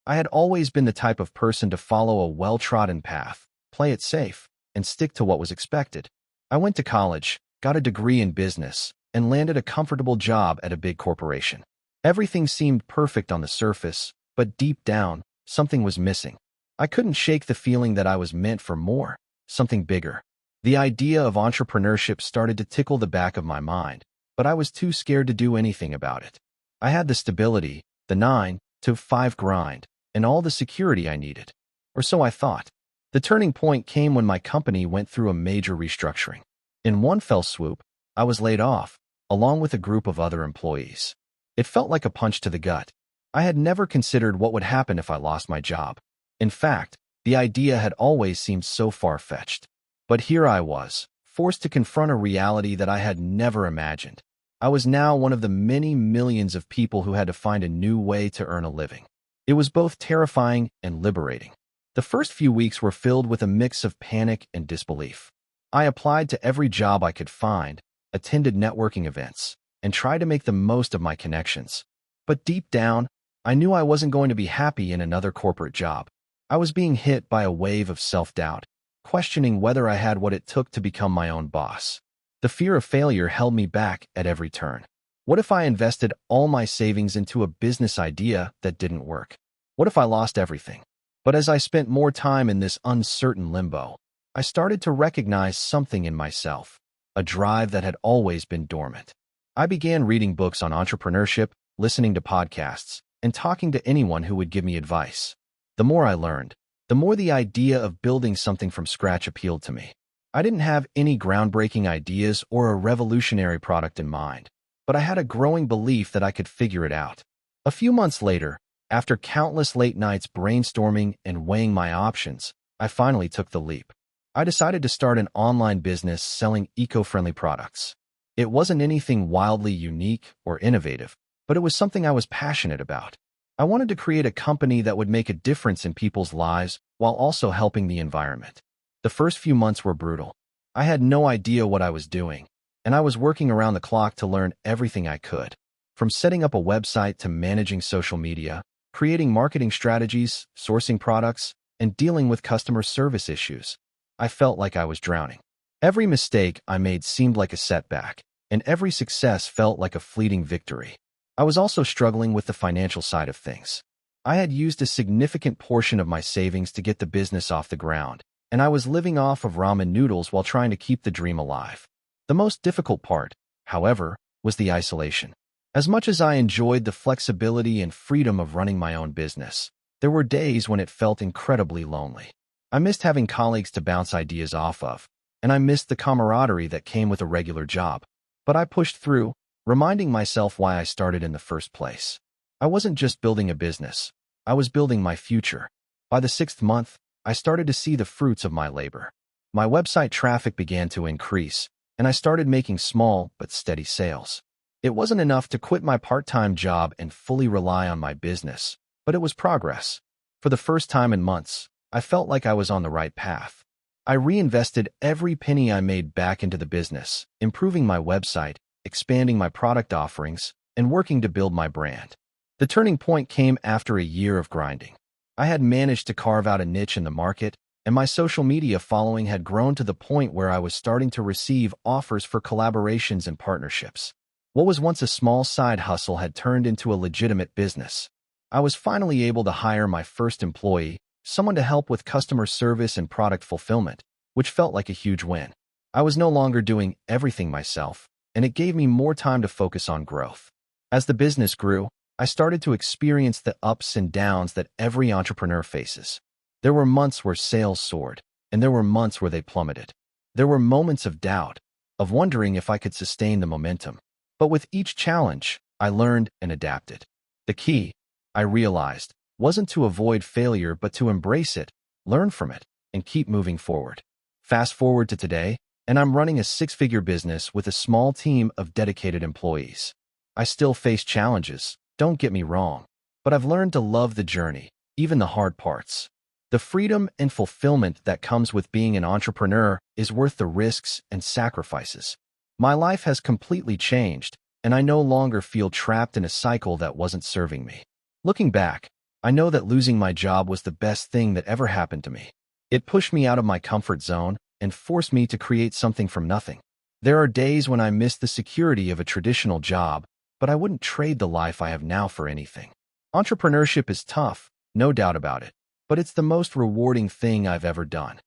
I had always been the type of person to follow a well-trodden path, play it safe, and stick to what was expected. I went to college, got a degree in business, and landed a comfortable job at a big corporation. Everything seemed perfect on the surface, but deep down, something was missing. I couldn't shake the feeling that I was meant for more, something bigger. The idea of entrepreneurship started to tickle the back of my mind, but I was too scared to do anything about it. I had the stability, the 9 to 5 grind, and all the security I needed. Or so I thought. The turning point came when my company went through a major restructuring. In one fell swoop, I was laid off, along with a group of other employees. It felt like a punch to the gut. I had never considered what would happen if I lost my job. In fact, the idea had always seemed so far-fetched. But here I was, forced to confront a reality that I had never imagined. I was now one of the many millions of people who had to find a new way to earn a living. It was both terrifying and liberating. The first few weeks were filled with a mix of panic and disbelief. I applied to every job I could find, attended networking events, and tried to make the most of my connections. But deep down, I knew I wasn't going to be happy in another corporate job. I was being hit by a wave of self-doubt, questioning whether I had what it took to become my own boss. The fear of failure held me back at every turn. What if I invested all my savings into a business idea that didn't work? What if I lost everything? But as I spent more time in this uncertain limbo, I started to recognize something in myself, a drive that had always been dormant. I began reading books on entrepreneurship, listening to podcasts, and talking to anyone who would give me advice. The more I learned, the more the idea of building something from scratch appealed to me. I didn't have any groundbreaking ideas or a revolutionary product in mind, but I had a growing belief that I could figure it out. A few months later, after countless late nights brainstorming and weighing my options, I finally took the leap. I decided to start an online business selling eco-friendly products. It wasn't anything wildly unique or innovative, but it was something I was passionate about. I wanted to create a company that would make a difference in people's lives while also helping the environment. The first few months were brutal. I had no idea what I was doing, and I was working around the clock to learn everything I could. From setting up a website to managing social media, creating marketing strategies, sourcing products, and dealing with customer service issues, I felt like I was drowning. Every mistake I made seemed like a setback, and every success felt like a fleeting victory. I was also struggling with the financial side of things. I had used a significant portion of my savings to get the business off the ground, and I was living off of ramen noodles while trying to keep the dream alive. The most difficult part, however, was the isolation. As much as I enjoyed the flexibility and freedom of running my own business, there were days when it felt incredibly lonely. I missed having colleagues to bounce ideas off of, and I missed the camaraderie that came with a regular job. But I pushed through, reminding myself why I started in the first place. I wasn't just building a business. I was building my future. By the 6th month, I started to see the fruits of my labor. My website traffic began to increase, and I started making small but steady sales. It wasn't enough to quit my part-time job and fully rely on my business, but it was progress. For the first time in months, I felt like I was on the right path. I reinvested every penny I made back into the business, improving my website, expanding my product offerings, and working to build my brand. The turning point came after a year of grinding. I had managed to carve out a niche in the market, and my social media following had grown to the point where I was starting to receive offers for collaborations and partnerships. What was once a small side hustle had turned into a legitimate business. I was finally able to hire my first employee, someone to help with customer service and product fulfillment, which felt like a huge win. I was no longer doing everything myself, and it gave me more time to focus on growth. As the business grew, I started to experience the ups and downs that every entrepreneur faces. There were months where sales soared, and there were months where they plummeted. There were moments of doubt, of wondering if I could sustain the momentum. But with each challenge, I learned and adapted. The key, I realized, wasn't to avoid failure but to embrace it, learn from it, and keep moving forward. Fast forward to today, and I'm running a 6-figure business with a small team of dedicated employees. I still face challenges, don't get me wrong, but I've learned to love the journey, even the hard parts. The freedom and fulfillment that comes with being an entrepreneur is worth the risks and sacrifices. My life has completely changed, and I no longer feel trapped in a cycle that wasn't serving me. Looking back, I know that losing my job was the best thing that ever happened to me. It pushed me out of my comfort zone and forced me to create something from nothing. There are days when I miss the security of a traditional job, but I wouldn't trade the life I have now for anything. Entrepreneurship is tough, no doubt about it, but it's the most rewarding thing I've ever done.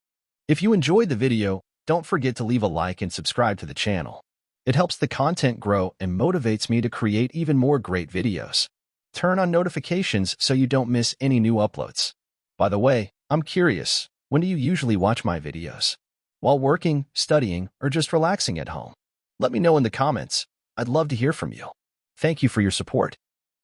If you enjoyed the video, don't forget to leave a like and subscribe to the channel. It helps the content grow and motivates me to create even more great videos. Turn on notifications so you don't miss any new uploads. By the way, I'm curious, when do you usually watch my videos? While working, studying, or just relaxing at home? Let me know in the comments. I'd love to hear from you. Thank you for your support.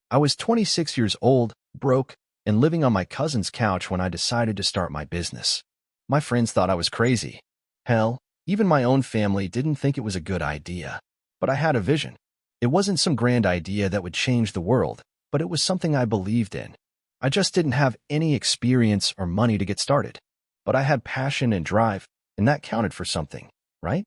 I was 26 years old, broke, and living on my cousin's couch when I decided to start my business. My friends thought I was crazy. Hell, even my own family didn't think it was a good idea. But I had a vision. It wasn't some grand idea that would change the world, but it was something I believed in. I just didn't have any experience or money to get started. But I had passion and drive, and that counted for something, right?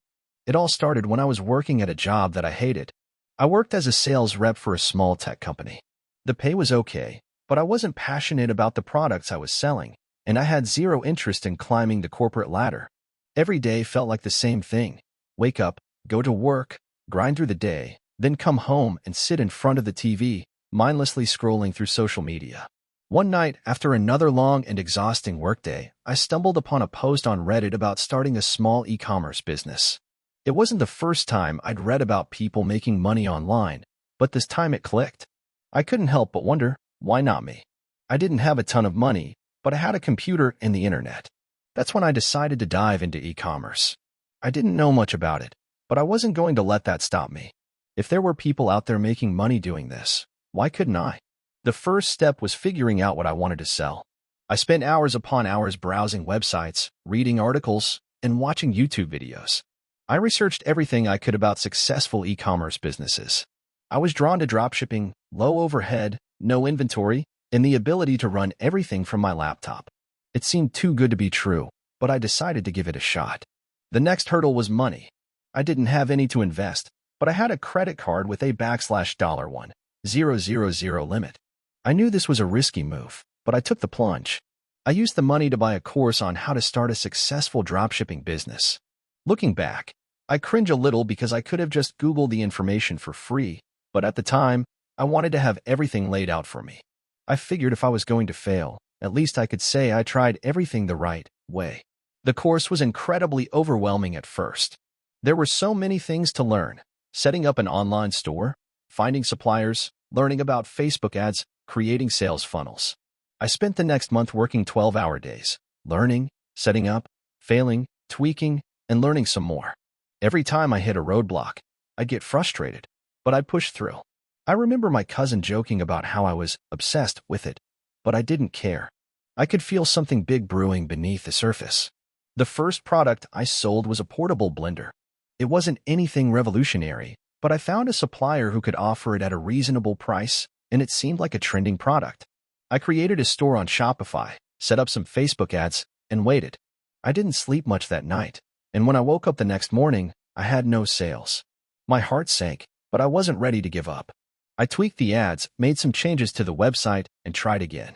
It all started when I was working at a job that I hated. I worked as a sales rep for a small tech company. The pay was okay, but I wasn't passionate about the products I was selling, and I had zero interest in climbing the corporate ladder. Every day felt like the same thing. Wake up, go to work, grind through the day, then come home and sit in front of the TV, mindlessly scrolling through social media. One night, after another long and exhausting workday, I stumbled upon a post on Reddit about starting a small e-commerce business. It wasn't the first time I'd read about people making money online, but this time it clicked. I couldn't help but wonder, why not me? I didn't have a ton of money, but I had a computer and the internet. That's when I decided to dive into e-commerce. I didn't know much about it, but I wasn't going to let that stop me. If there were people out there making money doing this, why couldn't I? The first step was figuring out what I wanted to sell. I spent hours upon hours browsing websites, reading articles, and watching YouTube videos. I researched everything I could about successful e-commerce businesses. I was drawn to dropshipping, low overhead, no inventory, and the ability to run everything from my laptop. It seemed too good to be true, but I decided to give it a shot. The next hurdle was money. I didn't have any to invest, but I had a credit card with a $1,000 limit. I knew this was a risky move, but I took the plunge. I used the money to buy a course on how to start a successful dropshipping business. Looking back, I cringe a little because I could have just Googled the information for free, but at the time, I wanted to have everything laid out for me. I figured if I was going to fail, at least I could say I tried everything the right way. The course was incredibly overwhelming at first. There were so many things to learn: setting up an online store, finding suppliers, learning about Facebook ads, creating sales funnels. I spent the next month working 12-hour days, learning, setting up, failing, tweaking, and learning some more. Every time I hit a roadblock, I'd get frustrated, but I'd push through. I remember my cousin joking about how I was obsessed with it, but I didn't care. I could feel something big brewing beneath the surface. The first product I sold was a portable blender. It wasn't anything revolutionary, but I found a supplier who could offer it at a reasonable price, and it seemed like a trending product. I created a store on Shopify, set up some Facebook ads, and waited. I didn't sleep much that night, and when I woke up the next morning, I had no sales. My heart sank, but I wasn't ready to give up. I tweaked the ads, made some changes to the website, and tried again.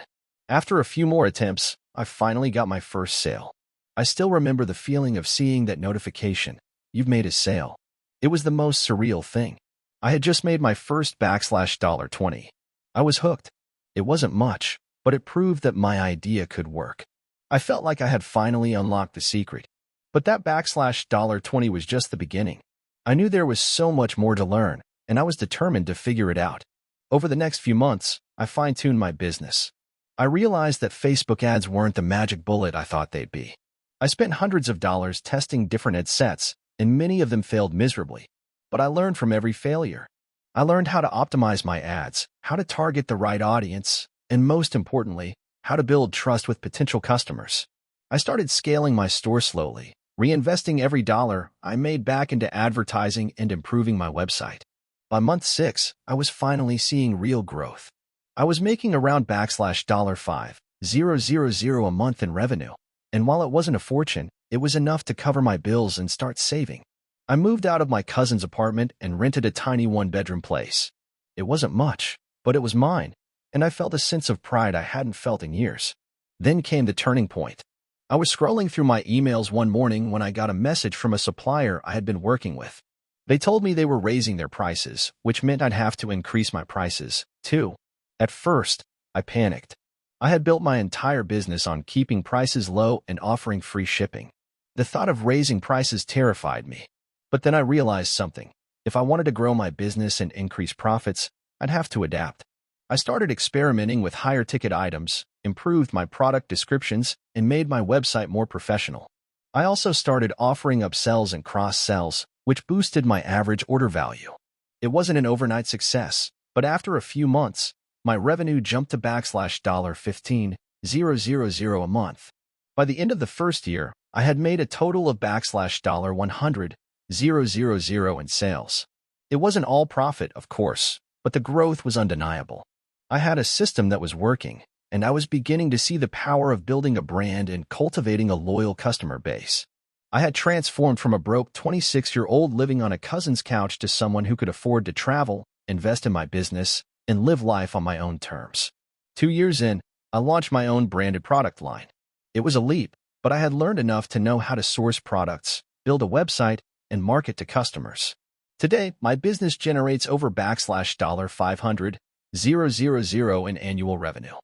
After a few more attempts, I finally got my first sale. I still remember the feeling of seeing that notification, "You've made a sale." It was the most surreal thing. I had just made my first $20. I was hooked. It wasn't much, but it proved that my idea could work. I felt like I had finally unlocked the secret. But that $20 was just the beginning. I knew there was so much more to learn, and I was determined to figure it out. Over the next few months, I fine-tuned my business. I realized that Facebook ads weren't the magic bullet I thought they'd be. I spent hundreds of dollars testing different ad sets, and many of them failed miserably. But I learned from every failure. I learned how to optimize my ads, how to target the right audience, and most importantly, how to build trust with potential customers. I started scaling my store slowly, reinvesting every dollar I made back into advertising and improving my website. By month 6, I was finally seeing real growth. I was making around $5,000 a month in revenue, and while it wasn't a fortune, it was enough to cover my bills and start saving. I moved out of my cousin's apartment and rented a tiny one-bedroom place. It wasn't much, but it was mine, and I felt a sense of pride I hadn't felt in years. Then came the turning point. I was scrolling through my emails one morning when I got a message from a supplier I had been working with. They told me they were raising their prices, which meant I'd have to increase my prices, too. At first, I panicked. I had built my entire business on keeping prices low and offering free shipping. The thought of raising prices terrified me. But then I realized something. If I wanted to grow my business and increase profits, I'd have to adapt. I started experimenting with higher ticket items, improved my product descriptions, and made my website more professional. I also started offering upsells and cross-sells, which boosted my average order value. It wasn't an overnight success, but after a few months, my revenue jumped to $15,000 a month. By the end of the first year, I had made a total of $100,000 in sales. It wasn't all profit, of course, but the growth was undeniable. I had a system that was working, and I was beginning to see the power of building a brand and cultivating a loyal customer base. I had transformed from a broke 26-year-old living on a cousin's couch to someone who could afford to travel, invest in my business, and live life on my own terms. 2 years in, I launched my own branded product line. It was a leap, but I had learned enough to know how to source products, build a website, and market to customers. Today, my business generates over $500,000 in annual revenue.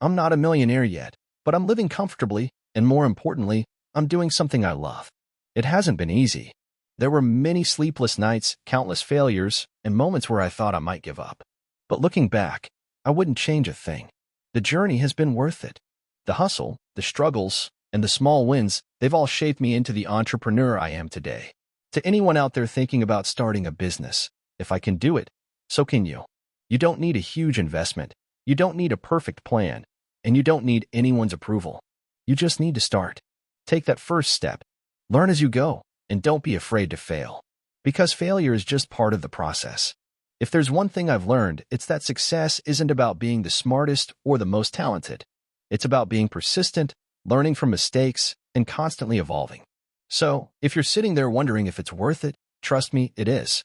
I'm not a millionaire yet, but I'm living comfortably, and more importantly, I'm doing something I love. It hasn't been easy. There were many sleepless nights, countless failures, and moments where I thought I might give up. But looking back, I wouldn't change a thing. The journey has been worth it. The hustle, the struggles, and the small wins, they've all shaped me into the entrepreneur I am today. To anyone out there thinking about starting a business, if I can do it, so can you. You don't need a huge investment. You don't need a perfect plan. And you don't need anyone's approval. You just need to start. Take that first step. Learn as you go, and don't be afraid to fail. Because failure is just part of the process. If there's one thing I've learned, it's that success isn't about being the smartest or the most talented. It's about being persistent, learning from mistakes, and constantly evolving. So, if you're sitting there wondering if it's worth it, trust me, it is.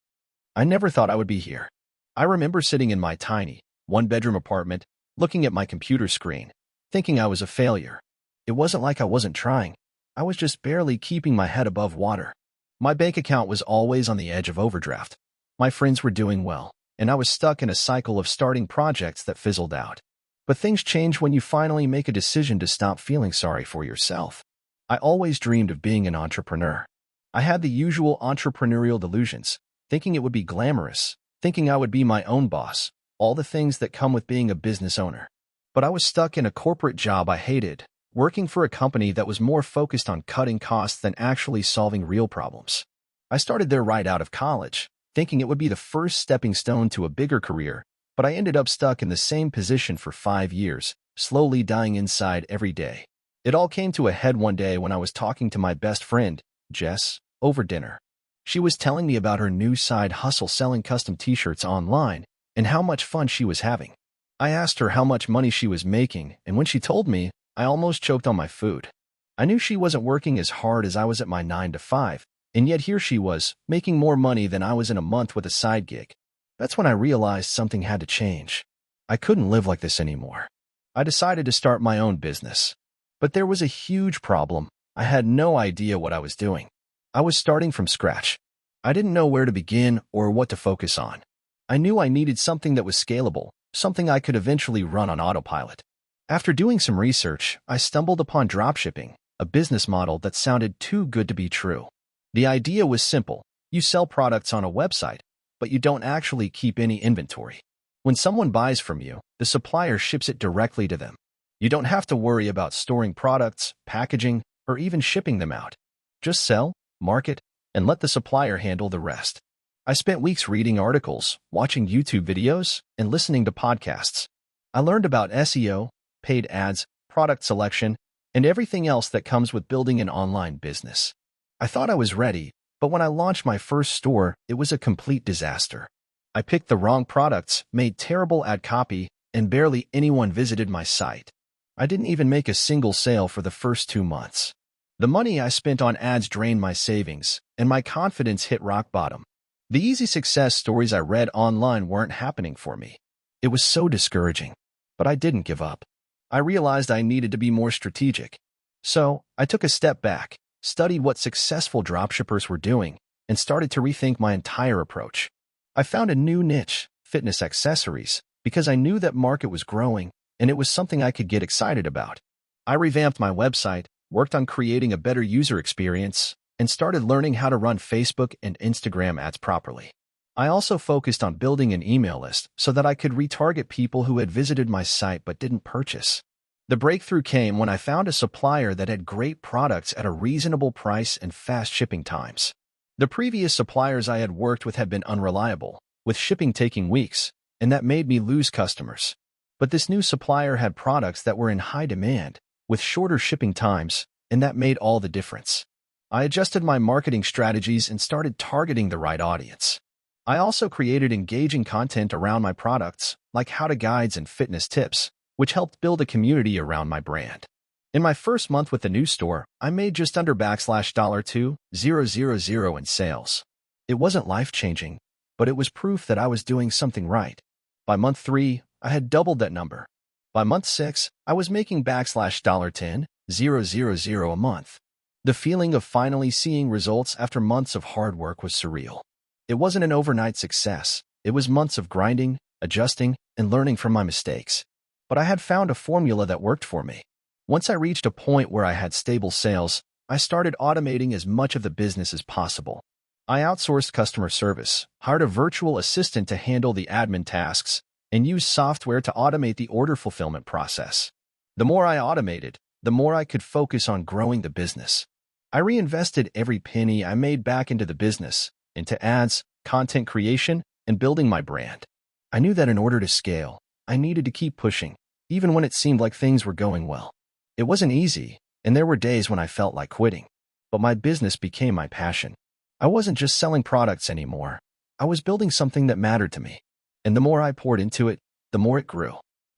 I never thought I would be here. I remember sitting in my tiny, one-bedroom apartment, looking at my computer screen, thinking I was a failure. It wasn't like I wasn't trying. I was just barely keeping my head above water. My bank account was always on the edge of overdraft. My friends were doing well, and I was stuck in a cycle of starting projects that fizzled out. But things change when you finally make a decision to stop feeling sorry for yourself. I always dreamed of being an entrepreneur. I had the usual entrepreneurial delusions, thinking it would be glamorous, thinking I would be my own boss, all the things that come with being a business owner. But I was stuck in a corporate job I hated, working for a company that was more focused on cutting costs than actually solving real problems. I started there right out of college, thinking it would be the first stepping stone to a bigger career, but I ended up stuck in the same position for 5 years, slowly dying inside every day. It all came to a head one day when I was talking to my best friend, Jess, over dinner. She was telling me about her new side hustle selling custom t-shirts online and how much fun she was having. I asked her how much money she was making, and when she told me, I almost choked on my food. I knew she wasn't working as hard as I was at my 9 to 5, and yet here she was, making more money than I was in a month with a side gig. That's when I realized something had to change. I couldn't live like this anymore. I decided to start my own business. But there was a huge problem. I had no idea what I was doing. I was starting from scratch. I didn't know where to begin or what to focus on. I knew I needed something that was scalable, something I could eventually run on autopilot. After doing some research, I stumbled upon dropshipping, a business model that sounded too good to be true. The idea was simple. You sell products on a website, but you don't actually keep any inventory. When someone buys from you, the supplier ships it directly to them. You don't have to worry about storing products, packaging, or even shipping them out. Just sell, market, and let the supplier handle the rest. I spent weeks reading articles, watching YouTube videos, and listening to podcasts. I learned about SEO, paid ads, product selection, and everything else that comes with building an online business. I thought I was ready, but when I launched my first store, it was a complete disaster. I picked the wrong products, made terrible ad copy, and barely anyone visited my site. I didn't even make a single sale for the first 2 months. The money I spent on ads drained my savings, and my confidence hit rock bottom. The easy success stories I read online weren't happening for me. It was so discouraging. But I didn't give up. I realized I needed to be more strategic. So, I took a step back, studied what successful dropshippers were doing, and started to rethink my entire approach. I found a new niche, fitness accessories, because I knew that market was growing, and it was something I could get excited about. I revamped my website, worked on creating a better user experience, and started learning how to run Facebook and Instagram ads properly. I also focused on building an email list so that I could retarget people who had visited my site but didn't purchase. The breakthrough came when I found a supplier that had great products at a reasonable price and fast shipping times. The previous suppliers I had worked with had been unreliable, with shipping taking weeks, and that made me lose customers. But this new supplier had products that were in high demand, with shorter shipping times, and that made all the difference. I adjusted my marketing strategies and started targeting the right audience. I also created engaging content around my products, like how-to guides and fitness tips, which helped build a community around my brand. In my first month with the new store, I made just under $2,000 in sales. It wasn't life-changing, but it was proof that I was doing something right. By month 3, I had doubled that number. By month 6, I was making $10,000 a month. The feeling of finally seeing results after months of hard work was surreal. It wasn't an overnight success. It was months of grinding, adjusting, and learning from my mistakes. But I had found a formula that worked for me. Once I reached a point where I had stable sales, I started automating as much of the business as possible. I outsourced customer service, hired a virtual assistant to handle the admin tasks, and used software to automate the order fulfillment process. The more I automated, the more I could focus on growing the business. I reinvested every penny I made back into the business, into ads, content creation, and building my brand. I knew that in order to scale, I needed to keep pushing, even when it seemed like things were going well. It wasn't easy, and there were days when I felt like quitting. But my business became my passion. I wasn't just selling products anymore. I was building something that mattered to me. And the more I poured into it, the more it grew.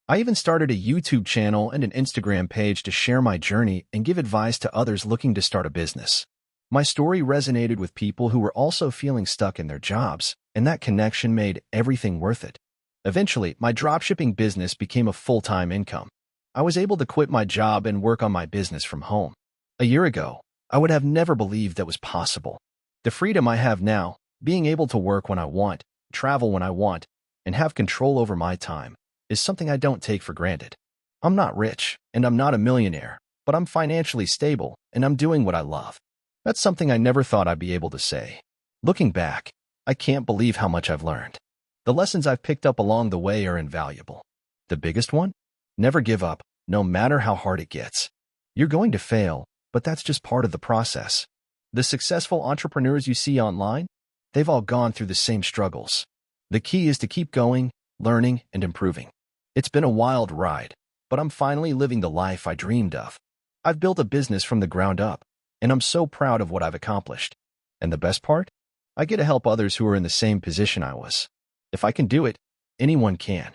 I even started a YouTube channel and an Instagram page to share my journey and give advice to others looking to start a business. My story resonated with people who were also feeling stuck in their jobs, and that connection made everything worth it. Eventually, my dropshipping business became a full-time income. I was able to quit my job and work on my business from home. A year ago, I would have never believed that was possible. The freedom I have now, being able to work when I want, travel when I want, and have control over my time, is something I don't take for granted. I'm not rich, and I'm not a millionaire, but I'm financially stable, and I'm doing what I love. That's something I never thought I'd be able to say. Looking back, I can't believe how much I've learned. The lessons I've picked up along the way are invaluable. The biggest one? Never give up, no matter how hard it gets. You're going to fail, but that's just part of the process. The successful entrepreneurs you see online, they've all gone through the same struggles. The key is to keep going, learning, and improving. It's been a wild ride, but I'm finally living the life I dreamed of. I've built a business from the ground up, and I'm so proud of what I've accomplished. And the best part? I get to help others who are in the same position I was. If I can do it, anyone can.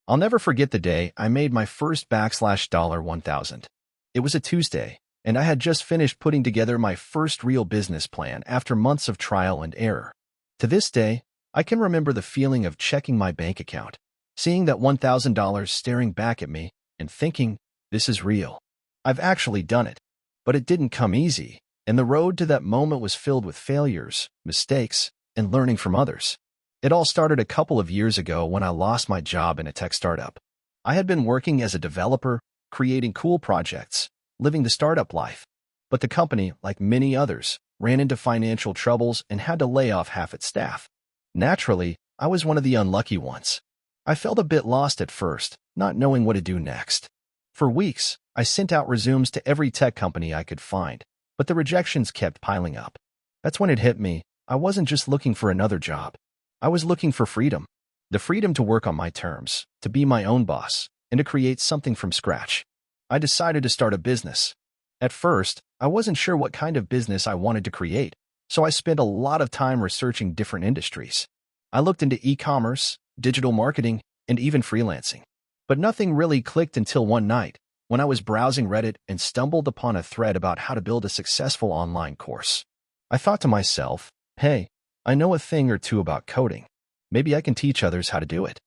I'll never forget the day I made my first $1,000. It was a Tuesday, and I had just finished putting together my first real business plan after months of trial and error. To this day, I can remember the feeling of checking my bank account, seeing that $1,000 staring back at me, and thinking, this is real. I've actually done it. But it didn't come easy, and the road to that moment was filled with failures, mistakes, and learning from others. It all started a couple of years ago when I lost my job in a tech startup. I had been working as a developer, creating cool projects, living the startup life. But the company, like many others, ran into financial troubles and had to lay off half its staff. Naturally, I was one of the unlucky ones. I felt a bit lost at first, not knowing what to do next. For weeks, I sent out resumes to every tech company I could find, but the rejections kept piling up. That's when it hit me. I wasn't just looking for another job. I was looking for freedom. The freedom to work on my terms, to be my own boss, and to create something from scratch. I decided to start a business. At first, I wasn't sure what kind of business I wanted to create, so I spent a lot of time researching different industries. I looked into e-commerce, digital marketing, and even freelancing. But nothing really clicked until one night, when I was browsing Reddit and stumbled upon a thread about how to build a successful online course. I thought to myself, hey, I know a thing or two about coding. Maybe I can teach others how to do it.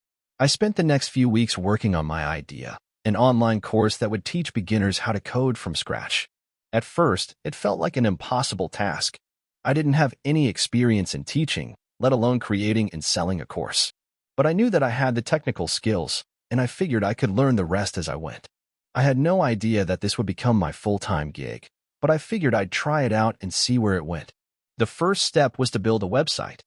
I spent the next few weeks working on my idea, an online course that would teach beginners how to code from scratch. At first, it felt like an impossible task. I didn't have any experience in teaching, let alone creating and selling a course. But I knew that I had the technical skills, and I figured I could learn the rest as I went. I had no idea that this would become my full-time gig, but I figured I'd try it out and see where it went. The first step was to build a website.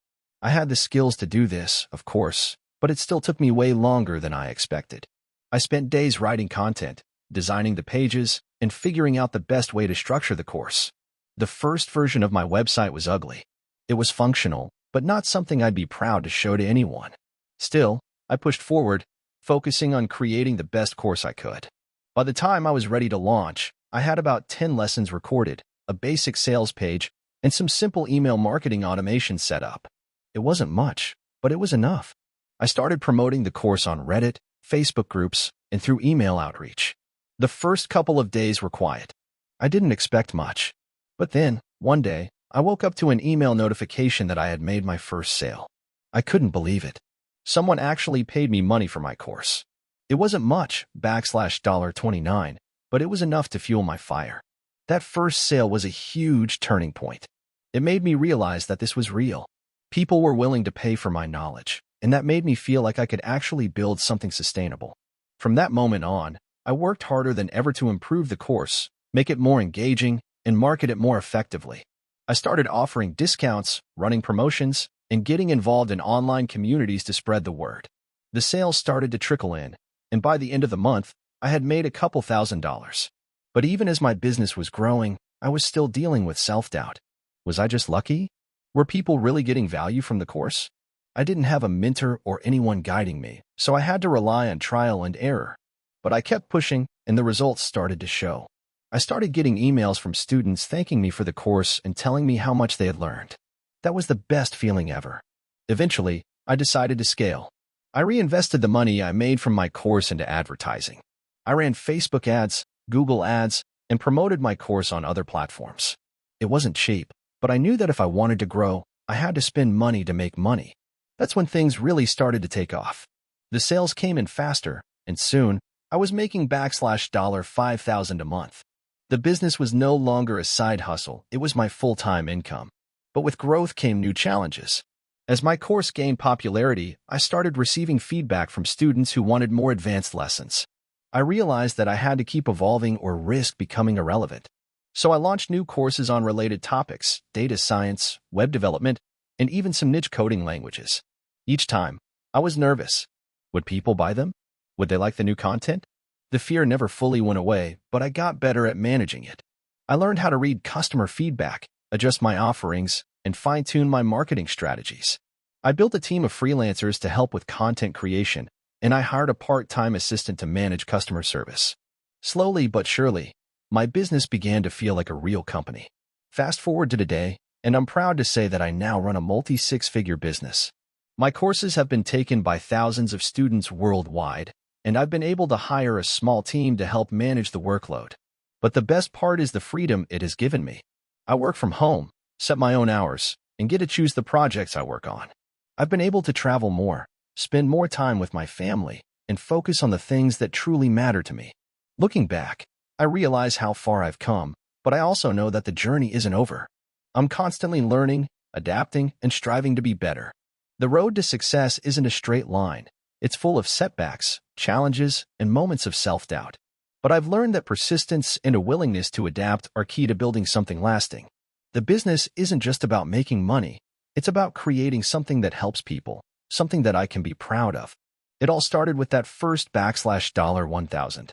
I had the skills to do this, of course, but it still took me way longer than I expected. I spent days writing content, designing the pages, and figuring out the best way to structure the course. The first version of my website was ugly. It was functional, but not something I'd be proud to show to anyone. Still, I pushed forward, focusing on creating the best course I could. By the time I was ready to launch, I had about 10 lessons recorded, a basic sales page, and some simple email marketing automation set up. It wasn't much, but it was enough. I started promoting the course on Reddit, Facebook groups, and through email outreach. The first couple of days were quiet. I didn't expect much. But then, one day, I woke up to an email notification that I had made my first sale. I couldn't believe it. Someone actually paid me money for my course. It wasn't much, $29, but it was enough to fuel my fire. That first sale was a huge turning point. It made me realize that this was real. People were willing to pay for my knowledge, and that made me feel like I could actually build something sustainable. From that moment on, I worked harder than ever to improve the course, make it more engaging, and market it more effectively. I started offering discounts, running promotions, and getting involved in online communities to spread the word. The sales started to trickle in, and by the end of the month, I had made a couple $1,000s. But even as my business was growing, I was still dealing with self-doubt. Was I just lucky? Were people really getting value from the course? I didn't have a mentor or anyone guiding me, so I had to rely on trial and error. But I kept pushing, and the results started to show. I started getting emails from students thanking me for the course and telling me how much they had learned. That was the best feeling ever. Eventually, I decided to scale. I reinvested the money I made from my course into advertising. I ran Facebook ads, Google ads, and promoted my course on other platforms. It wasn't cheap, but I knew that if I wanted to grow, I had to spend money to make money. That's when things really started to take off. The sales came in faster, and soon, I was making $5,000 a month. The business was no longer a side hustle, it was my full-time income. But with growth came new challenges. As my course gained popularity, I started receiving feedback from students who wanted more advanced lessons. I realized that I had to keep evolving or risk becoming irrelevant. So I launched new courses on related topics, data science, web development, and even some niche coding languages. Each time, I was nervous. Would people buy them? Would they like the new content? The fear never fully went away, but I got better at managing it. I learned how to read customer feedback, adjust my offerings, and fine-tune my marketing strategies. I built a team of freelancers to help with content creation, and I hired a part-time assistant to manage customer service. Slowly but surely, my business began to feel like a real company. Fast forward to today, and I'm proud to say that I now run a multi-six-figure business. My courses have been taken by thousands of students worldwide, and I've been able to hire a small team to help manage the workload. But the best part is the freedom it has given me. I work from home, set my own hours, and get to choose the projects I work on. I've been able to travel more, spend more time with my family, and focus on the things that truly matter to me. Looking back, I realize how far I've come, but I also know that the journey isn't over. I'm constantly learning, adapting, and striving to be better. The road to success isn't a straight line. It's full of setbacks, challenges, and moments of self-doubt. But I've learned that persistence and a willingness to adapt are key to building something lasting. The business isn't just about making money. It's about creating something that helps people, something that I can be proud of. It all started with that first $1,000.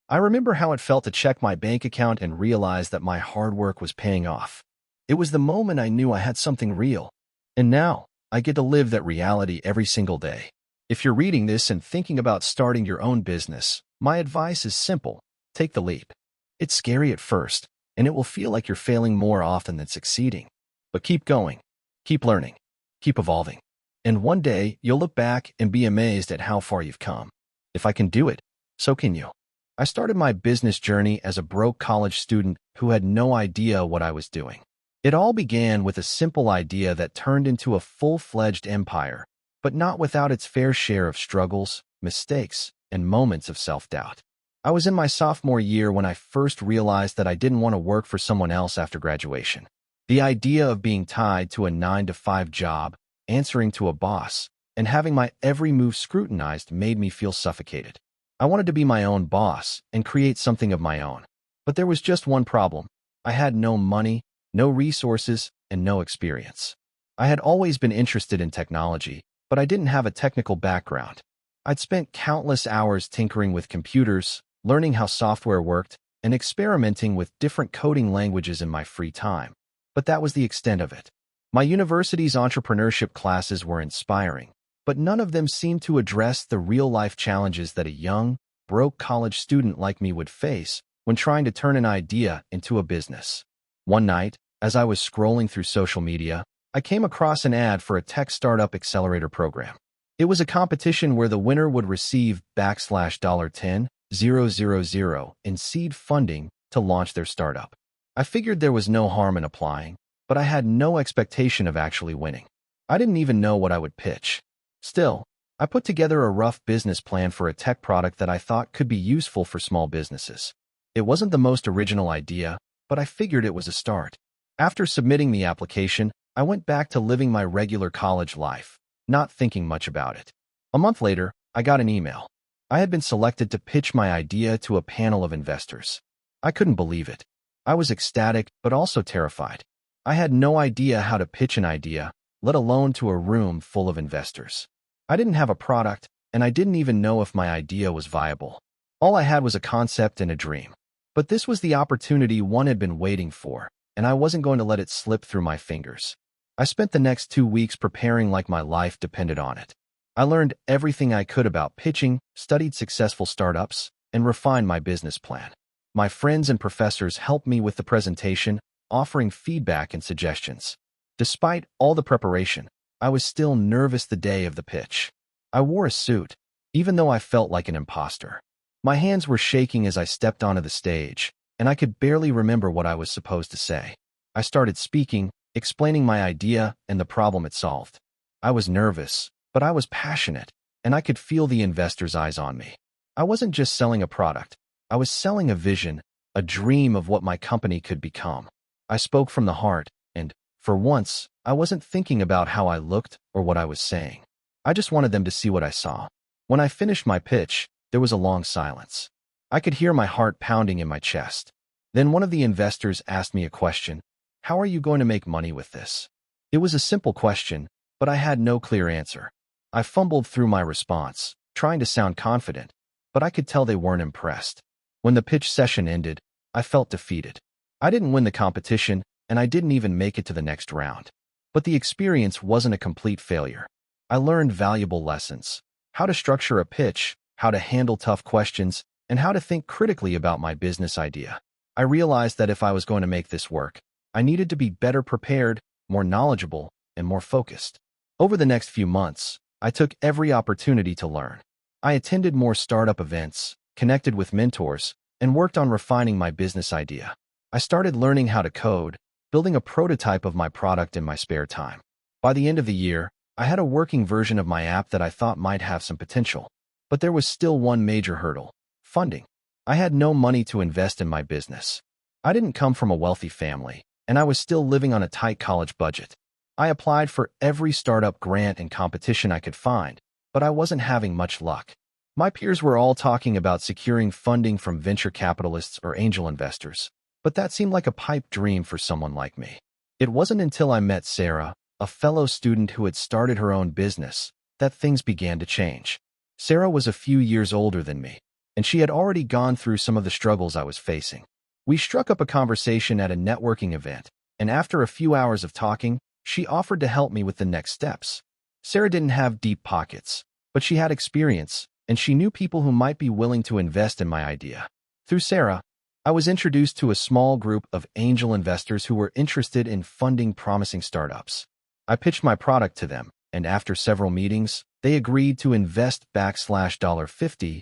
I remember how it felt to check my bank account and realize that my hard work was paying off. It was the moment I knew I had something real. And now, I get to live that reality every single day. If you're reading this and thinking about starting your own business, my advice is simple. Take the leap. It's scary at first, and it will feel like you're failing more often than succeeding. But keep going. Keep learning. Keep evolving. And one day, you'll look back and be amazed at how far you've come. If I can do it, so can you. I started my business journey as a broke college student who had no idea what I was doing. It all began with a simple idea that turned into a full-fledged empire, but not without its fair share of struggles, mistakes, and moments of self-doubt. I was in my sophomore year when I first realized that I didn't want to work for someone else after graduation. The idea of being tied to a 9-to-5 job, answering to a boss, and having my every move scrutinized made me feel suffocated. I wanted to be my own boss and create something of my own. But there was just one problem. I had no money, no resources, and no experience. I had always been interested in technology, but I didn't have a technical background. I'd spent countless hours tinkering with computers, learning how software worked, and experimenting with different coding languages in my free time. But that was the extent of it. My university's entrepreneurship classes were inspiring, but none of them seemed to address the real-life challenges that a young, broke college student like me would face when trying to turn an idea into a business. One night, as I was scrolling through social media, I came across an ad for a tech startup accelerator program. It was a competition where the winner would receive $10,000 in seed funding to launch their startup. I figured there was no harm in applying, but I had no expectation of actually winning. I didn't even know what I would pitch. Still, I put together a rough business plan for a tech product that I thought could be useful for small businesses. It wasn't the most original idea, but I figured it was a start. After submitting the application, I went back to living my regular college life, not thinking much about it. A month later, I got an email. I had been selected to pitch my idea to a panel of investors. I couldn't believe it. I was ecstatic, but also terrified. I had no idea how to pitch an idea, let alone to a room full of investors. I didn't have a product, and I didn't even know if my idea was viable. All I had was a concept and a dream. But this was the opportunity one had been waiting for, and I wasn't going to let it slip through my fingers. I spent the next 2 weeks preparing like my life depended on it. I learned everything I could about pitching, studied successful startups, and refined my business plan. My friends and professors helped me with the presentation, offering feedback and suggestions. Despite all the preparation, I was still nervous the day of the pitch. I wore a suit, even though I felt like an imposter. My hands were shaking as I stepped onto the stage, and I could barely remember what I was supposed to say. I started speaking, explaining my idea and the problem it solved. I was nervous, but I was passionate, and I could feel the investors' eyes on me. I wasn't just selling a product. I was selling a vision, a dream of what my company could become. I spoke from the heart, and, for once, I wasn't thinking about how I looked or what I was saying. I just wanted them to see what I saw. When I finished my pitch, there was a long silence. I could hear my heart pounding in my chest. Then one of the investors asked me a question. How are you going to make money with this? It was a simple question, but I had no clear answer. I fumbled through my response, trying to sound confident, but I could tell they weren't impressed. When the pitch session ended, I felt defeated. I didn't win the competition, and I didn't even make it to the next round. But the experience wasn't a complete failure. I learned valuable lessons: how to structure a pitch, how to handle tough questions, and how to think critically about my business idea. I realized that if I was going to make this work, I needed to be better prepared, more knowledgeable, and more focused. Over the next few months, I took every opportunity to learn. I attended more startup events, connected with mentors, and worked on refining my business idea. I started learning how to code, building a prototype of my product in my spare time. By the end of the year, I had a working version of my app that I thought might have some potential. But there was still one major hurdle: funding. I had no money to invest in my business. I didn't come from a wealthy family, and I was still living on a tight college budget. I applied for every startup grant and competition I could find, but I wasn't having much luck. My peers were all talking about securing funding from venture capitalists or angel investors, but that seemed like a pipe dream for someone like me. It wasn't until I met Sarah, a fellow student who had started her own business, that things began to change. Sarah was a few years older than me, and she had already gone through some of the struggles I was facing. We struck up a conversation at a networking event, and after a few hours of talking, she offered to help me with the next steps. Sarah didn't have deep pockets, but she had experience, and she knew people who might be willing to invest in my idea. Through Sarah, I was introduced to a small group of angel investors who were interested in funding promising startups. I pitched my product to them, and after several meetings, they agreed to invest $50,000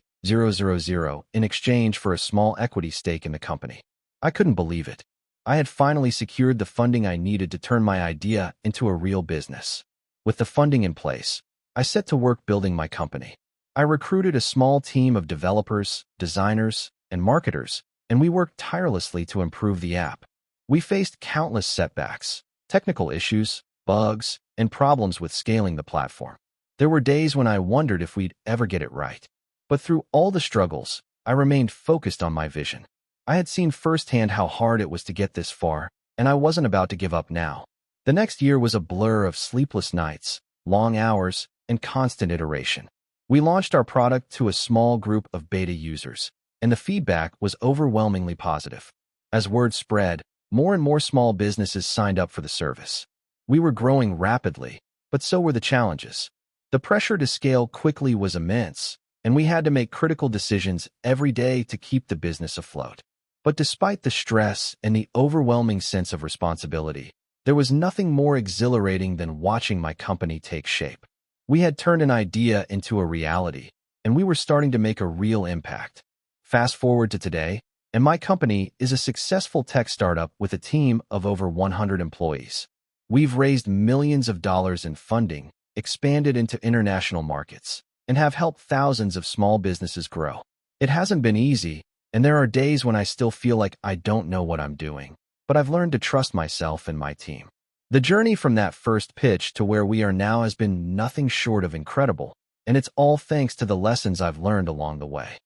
in exchange for a small equity stake in the company. I couldn't believe it. I had finally secured the funding I needed to turn my idea into a real business. With the funding in place, I set to work building my company. I recruited a small team of developers, designers, and marketers, and we worked tirelessly to improve the app. We faced countless setbacks, technical issues, bugs, and problems with scaling the platform. There were days when I wondered if we'd ever get it right. But through all the struggles, I remained focused on my vision. I had seen firsthand how hard it was to get this far, and I wasn't about to give up now. The next year was a blur of sleepless nights, long hours, and constant iteration. We launched our product to a small group of beta users, and the feedback was overwhelmingly positive. As word spread, more and more small businesses signed up for the service. We were growing rapidly, but so were the challenges. The pressure to scale quickly was immense, and we had to make critical decisions every day to keep the business afloat. But despite the stress and the overwhelming sense of responsibility, there was nothing more exhilarating than watching my company take shape. We had turned an idea into a reality, and we were starting to make a real impact. Fast forward to today, and my company is a successful tech startup with a team of over 100 employees. We've raised millions of dollars in funding, expanded into international markets, and have helped thousands of small businesses grow. It hasn't been easy, and there are days when I still feel like I don't know what I'm doing, but I've learned to trust myself and my team. The journey from that first pitch to where we are now has been nothing short of incredible, and it's all thanks to the lessons I've learned along the way.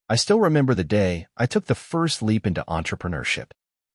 I still remember the day I took the first leap into entrepreneurship.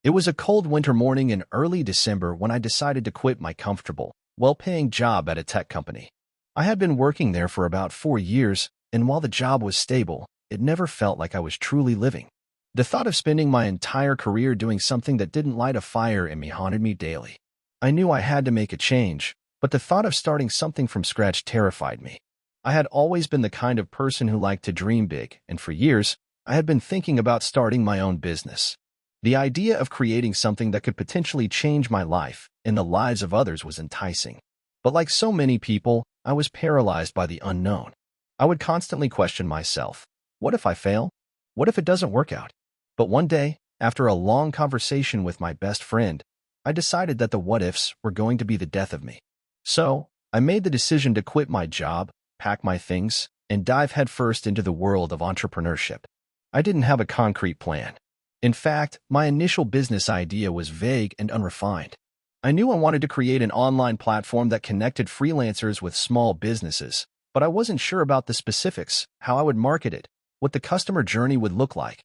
It was a cold winter morning in early December when I decided to quit my comfortable, well-paying job at a tech company. I had been working there for about 4 years, and while the job was stable, it never felt like I was truly living. The thought of spending my entire career doing something that didn't light a fire in me haunted me daily. I knew I had to make a change, but the thought of starting something from scratch terrified me. I had always been the kind of person who liked to dream big, and for years, I had been thinking about starting my own business. The idea of creating something that could potentially change my life and the lives of others was enticing. But like so many people, I was paralyzed by the unknown. I would constantly question myself. What if I fail? What if it doesn't work out? But one day, after a long conversation with my best friend, I decided that the what-ifs were going to be the death of me. So, I made the decision to quit my job, pack my things, and dive headfirst into the world of entrepreneurship. I didn't have a concrete plan. In fact, my initial business idea was vague and unrefined. I knew I wanted to create an online platform that connected freelancers with small businesses, but I wasn't sure about the specifics, how I would market it, what the customer journey would look like,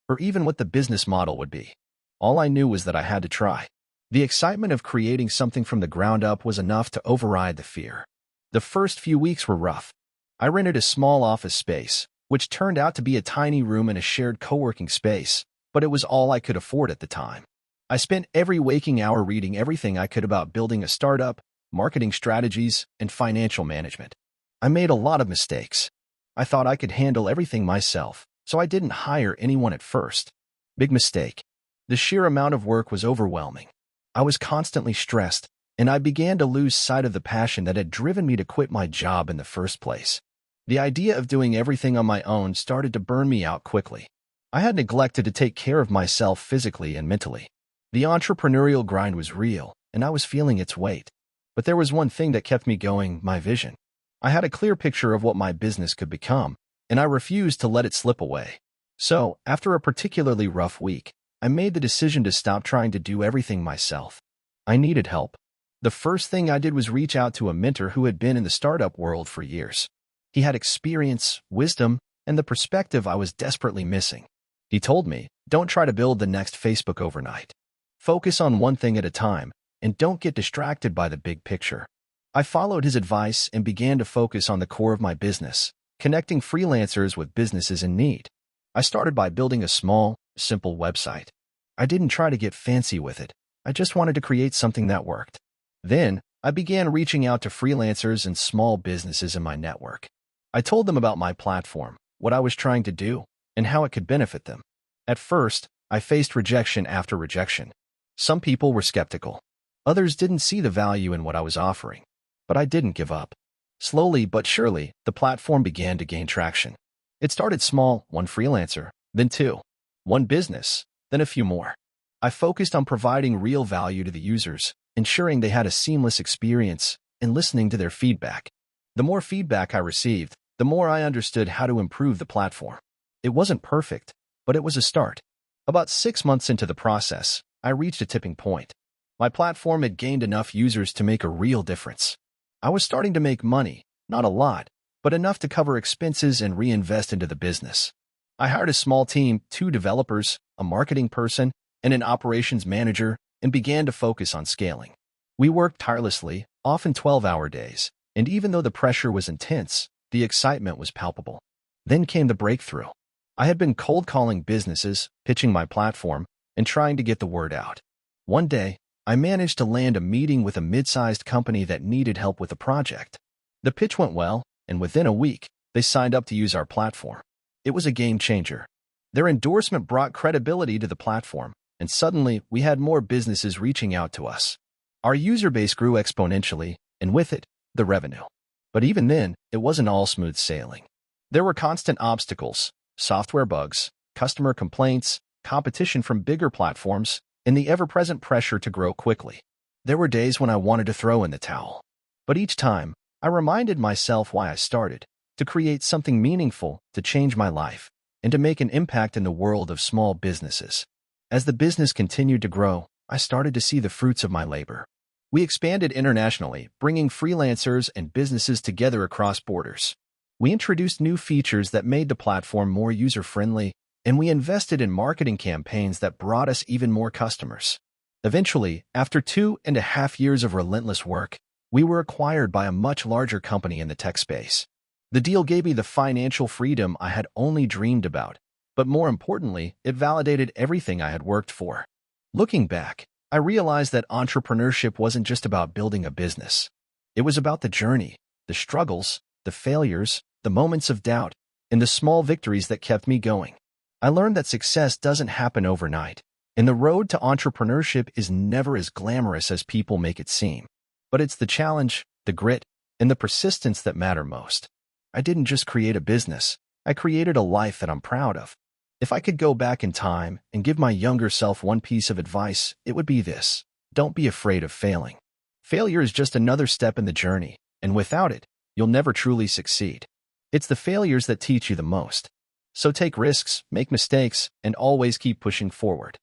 or even what the business model would be. All I knew was that I had to try. The excitement of creating something from the ground up was enough to override the fear. The first few weeks were rough. I rented a small office space, which turned out to be a tiny room in a shared co-working space, but it was all I could afford at the time. I spent every waking hour reading everything I could about building a startup, marketing strategies, and financial management. I made a lot of mistakes. I thought I could handle everything myself, so I didn't hire anyone at first. Big mistake. The sheer amount of work was overwhelming. I was constantly stressed, and I began to lose sight of the passion that had driven me to quit my job in the first place. The idea of doing everything on my own started to burn me out quickly. I had neglected to take care of myself physically and mentally. The entrepreneurial grind was real, and I was feeling its weight. But there was one thing that kept me going: my vision. I had a clear picture of what my business could become, and I refused to let it slip away. So, after a particularly rough week, I made the decision to stop trying to do everything myself. I needed help. The first thing I did was reach out to a mentor who had been in the startup world for years. He had experience, wisdom, and the perspective I was desperately missing. He told me, don't try to build the next Facebook overnight. Focus on one thing at a time, and don't get distracted by the big picture. I followed his advice and began to focus on the core of my business, connecting freelancers with businesses in need. I started by building a small, simple website. I didn't try to get fancy with it. I just wanted to create something that worked. Then, I began reaching out to freelancers and small businesses in my network. I told them about my platform, what I was trying to do, and how it could benefit them. At first, I faced rejection after rejection. Some people were skeptical. Others didn't see the value in what I was offering. But I didn't give up. Slowly but surely, the platform began to gain traction. It started small, one freelancer, then two, one business, then a few more. I focused on providing real value to the users, ensuring they had a seamless experience, and listening to their feedback. The more feedback I received, the more I understood how to improve the platform. It wasn't perfect, but it was a start. About 6 months into the process, I reached a tipping point. My platform had gained enough users to make a real difference. I was starting to make money, not a lot, but enough to cover expenses and reinvest into the business. I hired a small team, 2 developers, a marketing person, and an operations manager, and began to focus on scaling. We worked tirelessly, often 12-hour days, and even though the pressure was intense, the excitement was palpable. Then came the breakthrough. I had been cold calling businesses, pitching my platform, and trying to get the word out. One day, I managed to land a meeting with a mid-sized company that needed help with a project. The pitch went well, and within a week, they signed up to use our platform. It was a game changer. Their endorsement brought credibility to the platform, and suddenly we had more businesses reaching out to us. Our user base grew exponentially, and with it, the revenue. But even then, it wasn't all smooth sailing. There were constant obstacles, software bugs, customer complaints, competition from bigger platforms, and the ever-present pressure to grow quickly. There were days when I wanted to throw in the towel. But each time, I reminded myself why I started, to create something meaningful, to change my life, and to make an impact in the world of small businesses. As the business continued to grow, I started to see the fruits of my labor. We expanded internationally, bringing freelancers and businesses together across borders. We introduced new features that made the platform more user-friendly, and we invested in marketing campaigns that brought us even more customers. Eventually, after 2.5 years of relentless work, we were acquired by a much larger company in the tech space. The deal gave me the financial freedom I had only dreamed about, but more importantly, it validated everything I had worked for. Looking back, I realized that entrepreneurship wasn't just about building a business. It was about the journey, the struggles, the failures, the moments of doubt, and the small victories that kept me going. I learned that success doesn't happen overnight, and the road to entrepreneurship is never as glamorous as people make it seem. But it's the challenge, the grit, and the persistence that matter most. I didn't just create a business, I created a life that I'm proud of. If I could go back in time and give my younger self one piece of advice, it would be this: don't be afraid of failing. Failure is just another step in the journey, and without it, you'll never truly succeed. It's the failures that teach you the most. So take risks, make mistakes, and always keep pushing forward.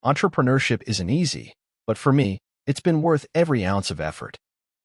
Entrepreneurship isn't easy, but for me, it's been worth every ounce of effort.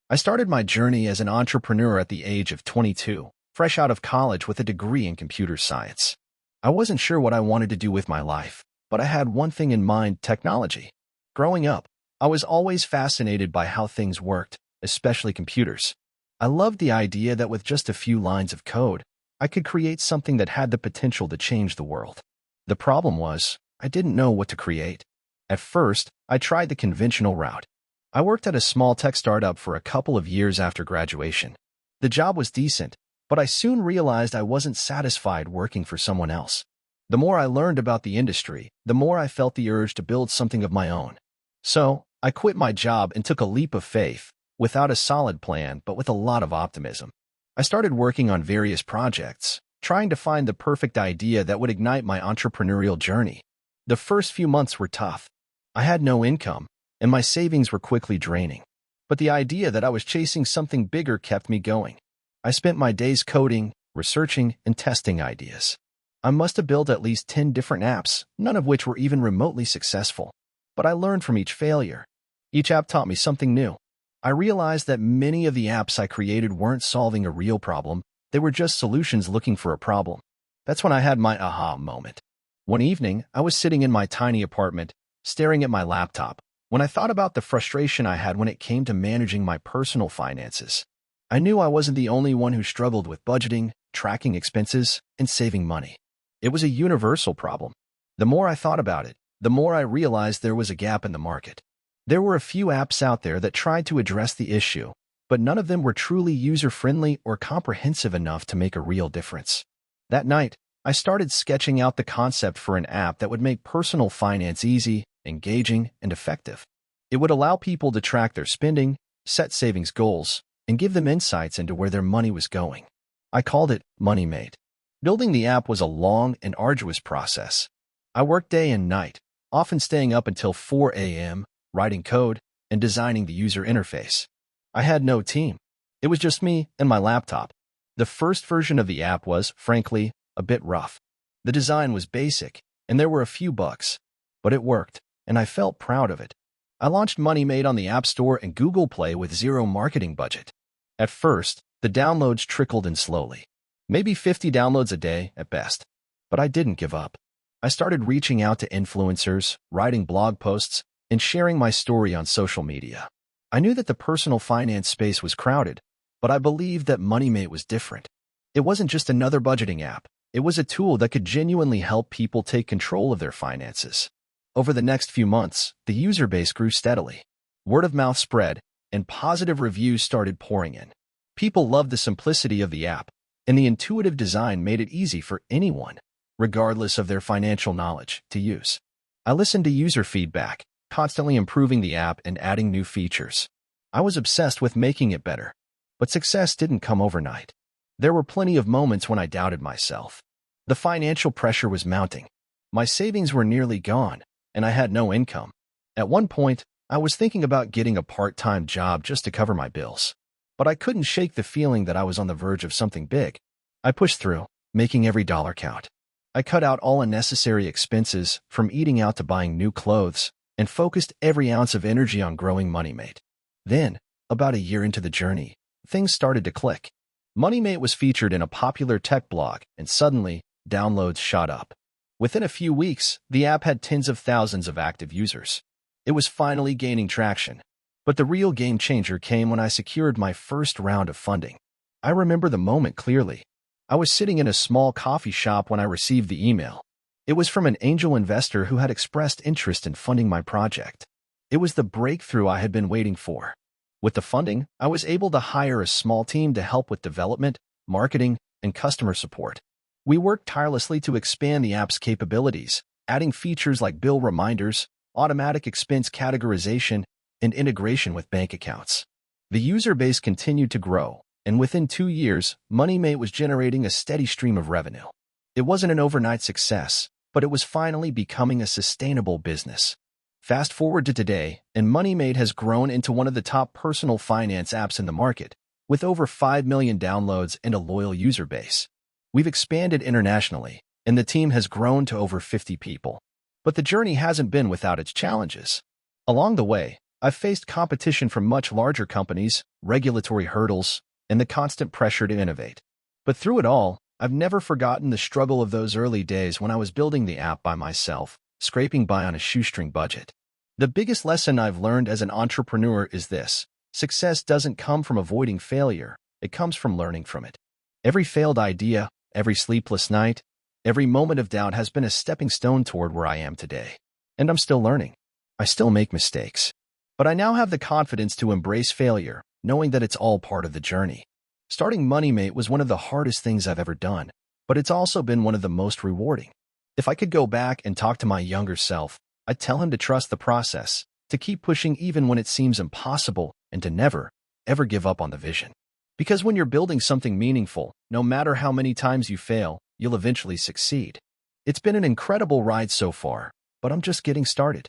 I started my journey as an entrepreneur at the age of 22, fresh out of college with a degree in computer science. I wasn't sure what I wanted to do with my life, but I had one thing in mind: technology. Growing up, I was always fascinated by how things worked, especially computers. I loved the idea that with just a few lines of code, I could create something that had the potential to change the world. The problem was, I didn't know what to create. At first, I tried the conventional route. I worked at a small tech startup for a couple of years after graduation. The job was decent, but I soon realized I wasn't satisfied working for someone else. The more I learned about the industry, the more I felt the urge to build something of my own. So, I quit my job and took a leap of faith, without a solid plan but with a lot of optimism. I started working on various projects, trying to find the perfect idea that would ignite my entrepreneurial journey. The first few months were tough. I had no income, and my savings were quickly draining. But the idea that I was chasing something bigger kept me going. I spent my days coding, researching, and testing ideas. I must have built at least 10 different apps, none of which were even remotely successful. But I learned from each failure. Each app taught me something new. I realized that many of the apps I created weren't solving a real problem, they were just solutions looking for a problem. That's when I had my aha moment. One evening, I was sitting in my tiny apartment, staring at my laptop, when I thought about the frustration I had when it came to managing my personal finances. I knew I wasn't the only one who struggled with budgeting, tracking expenses, and saving money. It was a universal problem. The more I thought about it, the more I realized there was a gap in the market. There were a few apps out there that tried to address the issue, but none of them were truly user-friendly or comprehensive enough to make a real difference. That night, I started sketching out the concept for an app that would make personal finance easy, engaging, and effective. It would allow people to track their spending, set savings goals, and give them insights into where their money was going. I called it MoneyMate. Building the app was a long and arduous process. I worked day and night, often staying up until 4 a.m., writing code, and designing the user interface. I had no team. It was just me and my laptop. The first version of the app was, frankly, a bit rough. The design was basic, and there were a few bugs. But it worked, and I felt proud of it. I launched MoneyMate on the App Store and Google Play with zero marketing budget. At first, the downloads trickled in slowly. Maybe 50 downloads a day at best. But I didn't give up. I started reaching out to influencers, writing blog posts, and sharing my story on social media. I knew that the personal finance space was crowded, but I believed that MoneyMate was different. It wasn't just another budgeting app. It was a tool that could genuinely help people take control of their finances. Over the next few months, the user base grew steadily. Word of mouth spread, and positive reviews started pouring in. People loved the simplicity of the app, and the intuitive design made it easy for anyone, regardless of their financial knowledge, to use. I listened to user feedback, constantly improving the app and adding new features. I was obsessed with making it better. But success didn't come overnight. There were plenty of moments when I doubted myself. The financial pressure was mounting. My savings were nearly gone, and I had no income. At one point, I was thinking about getting a part-time job just to cover my bills. But I couldn't shake the feeling that I was on the verge of something big. I pushed through, making every dollar count. I cut out all unnecessary expenses, from eating out to buying new clothes, and focused every ounce of energy on growing MoneyMate. Then, about a year into the journey, things started to click. MoneyMate was featured in a popular tech blog, and suddenly, downloads shot up. Within a few weeks, the app had tens of thousands of active users. It was finally gaining traction. But the real game changer came when I secured my first round of funding. I remember the moment clearly. I was sitting in a small coffee shop when I received the email. It was from an angel investor who had expressed interest in funding my project. It was the breakthrough I had been waiting for. With the funding, I was able to hire a small team to help with development, marketing, and customer support. We worked tirelessly to expand the app's capabilities, adding features like bill reminders, automatic expense categorization, and integration with bank accounts. The user base continued to grow, and within 2 years, MoneyMate was generating a steady stream of revenue. It wasn't an overnight success, but it was finally becoming a sustainable business. Fast forward to today, and MoneyMate has grown into one of the top personal finance apps in the market, with over 5 million downloads and a loyal user base. We've expanded internationally, and the team has grown to over 50 people. But the journey hasn't been without its challenges. Along the way, I've faced competition from much larger companies, regulatory hurdles, and the constant pressure to innovate. But through it all, I've never forgotten the struggle of those early days when I was building the app by myself, scraping by on a shoestring budget. The biggest lesson I've learned as an entrepreneur is this: success doesn't come from avoiding failure, it comes from learning from it. Every failed idea, every sleepless night, every moment of doubt has been a stepping stone toward where I am today. And I'm still learning. I still make mistakes. But I now have the confidence to embrace failure, knowing that it's all part of the journey. Starting MoneyMate was one of the hardest things I've ever done, but it's also been one of the most rewarding. If I could go back and talk to my younger self, I'd tell him to trust the process, to keep pushing even when it seems impossible, and to never, ever give up on the vision. Because when you're building something meaningful, no matter how many times you fail, you'll eventually succeed. It's been an incredible ride so far, but I'm just getting started.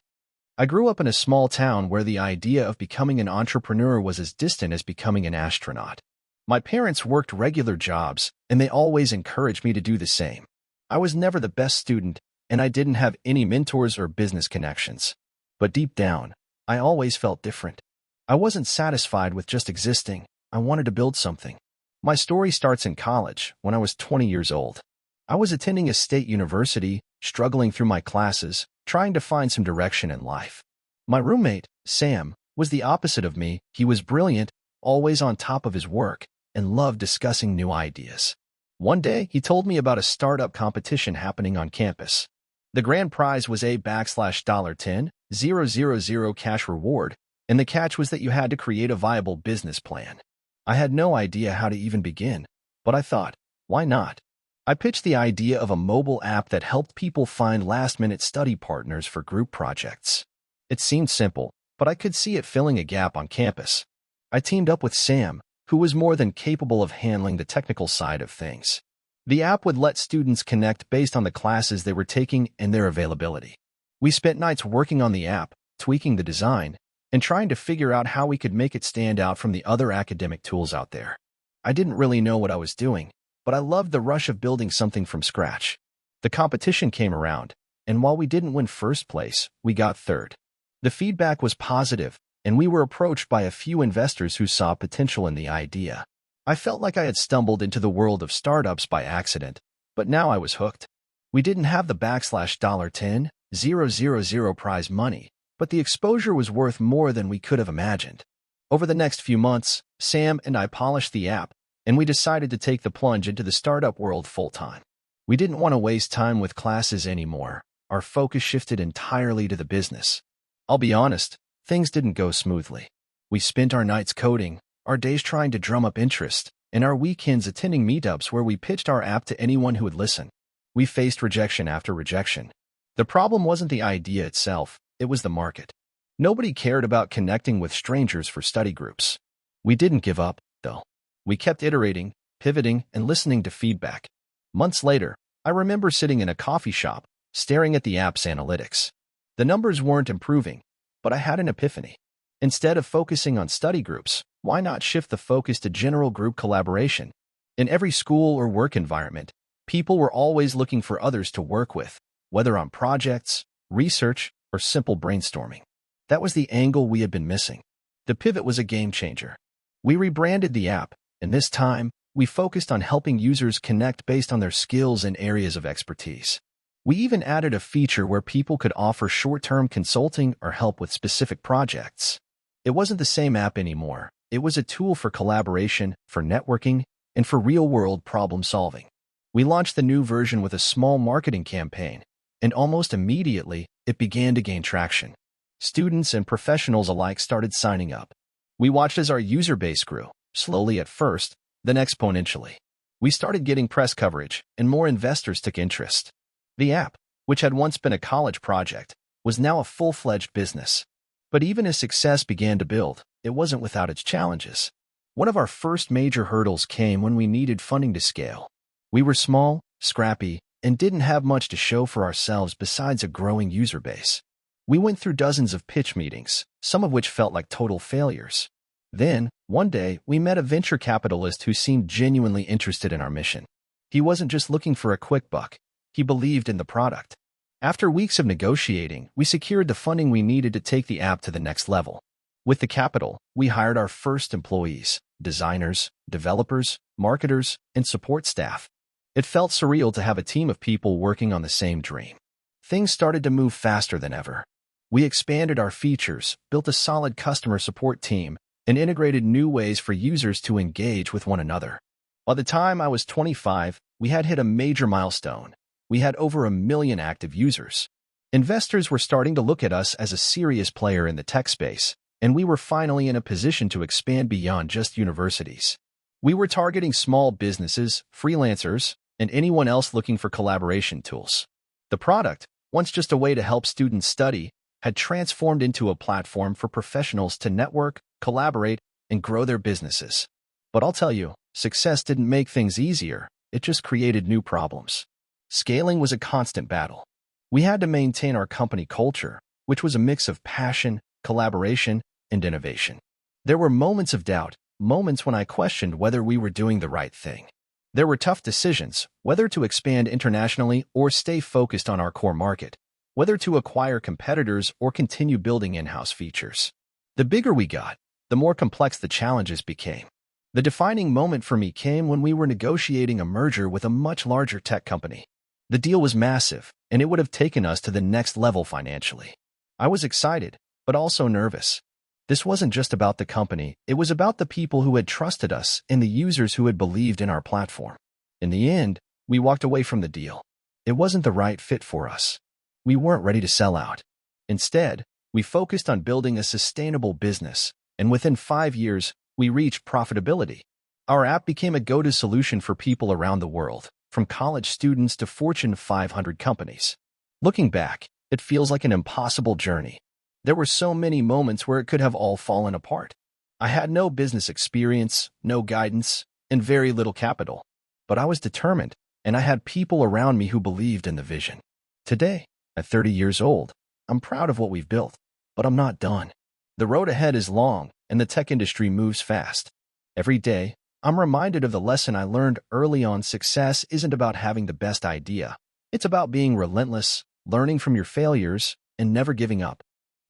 I grew up in a small town where the idea of becoming an entrepreneur was as distant as becoming an astronaut. My parents worked regular jobs, and they always encouraged me to do the same. I was never the best student, and I didn't have any mentors or business connections. But deep down, I always felt different. I wasn't satisfied with just existing. I wanted to build something. My story starts in college, when I was 20 years old. I was attending a state university, struggling through my classes, trying to find some direction in life. My roommate, Sam, was the opposite of me. He was brilliant, always on top of his work, and loved discussing new ideas. One day, he told me about a startup competition happening on campus. The grand prize was a $10,000 cash reward, and the catch was that you had to create a viable business plan. I had no idea how to even begin, but I thought, why not? I pitched the idea of a mobile app that helped people find last-minute study partners for group projects. It seemed simple, but I could see it filling a gap on campus. I teamed up with Sam, who was more than capable of handling the technical side of things. The app would let students connect based on the classes they were taking and their availability. We spent nights working on the app, tweaking the design, and trying to figure out how we could make it stand out from the other academic tools out there. I didn't really know what I was doing, but I loved the rush of building something from scratch. The competition came around, and while we didn't win first place, we got third. The feedback was positive, and we were approached by a few investors who saw potential in the idea. I felt like I had stumbled into the world of startups by accident, but now I was hooked. We didn't have the $10,000 prize money, but the exposure was worth more than we could have imagined. Over the next few months, Sam and I polished the app, and we decided to take the plunge into the startup world full-time. We didn't want to waste time with classes anymore. Our focus shifted entirely to the business. I'll be honest, things didn't go smoothly. We spent our nights coding, our days trying to drum up interest, and our weekends attending meetups where we pitched our app to anyone who would listen. We faced rejection after rejection. The problem wasn't the idea itself, it was the market. Nobody cared about connecting with strangers for study groups. We didn't give up, though. We kept iterating, pivoting, and listening to feedback. Months later, I remember sitting in a coffee shop, staring at the app's analytics. The numbers weren't improving, but I had an epiphany. Instead of focusing on study groups, why not shift the focus to general group collaboration? In every school or work environment, people were always looking for others to work with, whether on projects, research, or simple brainstorming. That was the angle we had been missing. The pivot was a game changer. We rebranded the app, and this time, we focused on helping users connect based on their skills and areas of expertise. We even added a feature where people could offer short-term consulting or help with specific projects. It wasn't the same app anymore. It was a tool for collaboration, for networking, and for real-world problem-solving. We launched the new version with a small marketing campaign, and almost immediately, it began to gain traction. Students and professionals alike started signing up. We watched as our user base grew, slowly at first, then exponentially. We started getting press coverage, and more investors took interest. The app, which had once been a college project, was now a full-fledged business. But even as success began to build, it wasn't without its challenges. One of our first major hurdles came when we needed funding to scale. We were small, scrappy, and didn't have much to show for ourselves besides a growing user base. We went through dozens of pitch meetings, some of which felt like total failures. Then, one day, we met a venture capitalist who seemed genuinely interested in our mission. He wasn't just looking for a quick buck. He believed in the product. After weeks of negotiating, we secured the funding we needed to take the app to the next level. With the capital, we hired our first employees, designers, developers, marketers, and support staff. It felt surreal to have a team of people working on the same dream. Things started to move faster than ever. We expanded our features, built a solid customer support team, and integrated new ways for users to engage with one another. By the time I was 25, we had hit a major milestone. We had over 1 million active users. Investors were starting to look at us as a serious player in the tech space, and we were finally in a position to expand beyond just universities. We were targeting small businesses, freelancers, and anyone else looking for collaboration tools. The product, once just a way to help students study, had transformed into a platform for professionals to network, collaborate, and grow their businesses. But I'll tell you, success didn't make things easier, it just created new problems. Scaling was a constant battle. We had to maintain our company culture, which was a mix of passion, collaboration, and innovation. There were moments of doubt, moments when I questioned whether we were doing the right thing. There were tough decisions, whether to expand internationally or stay focused on our core market, whether to acquire competitors or continue building in-house features. The bigger we got, the more complex the challenges became. The defining moment for me came when we were negotiating a merger with a much larger tech company. The deal was massive, and it would have taken us to the next level financially. I was excited, but also nervous. This wasn't just about the company, it was about the people who had trusted us and the users who had believed in our platform. In the end, we walked away from the deal. It wasn't the right fit for us. We weren't ready to sell out. Instead, we focused on building a sustainable business, and within 5 years, we reached profitability. Our app became a go-to solution for people around the world, from college students to Fortune 500 companies. Looking back, it feels like an impossible journey. There were so many moments where it could have all fallen apart. I had no business experience, no guidance, and very little capital. But I was determined, and I had people around me who believed in the vision. Today, at 30 years old, I'm proud of what we've built, but I'm not done. The road ahead is long, and the tech industry moves fast. Every day, I'm reminded of the lesson I learned early on. Success isn't about having the best idea. It's about being relentless, learning from your failures, and never giving up.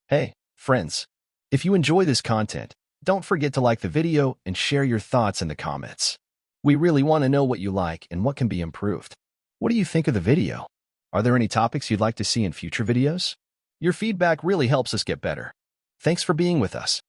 Hey, friends, if you enjoy this content, don't forget to like the video and share your thoughts in the comments. We really want to know what you like and what can be improved. What do you think of the video? Are there any topics you'd like to see in future videos? Your feedback really helps us get better. Thanks for being with us.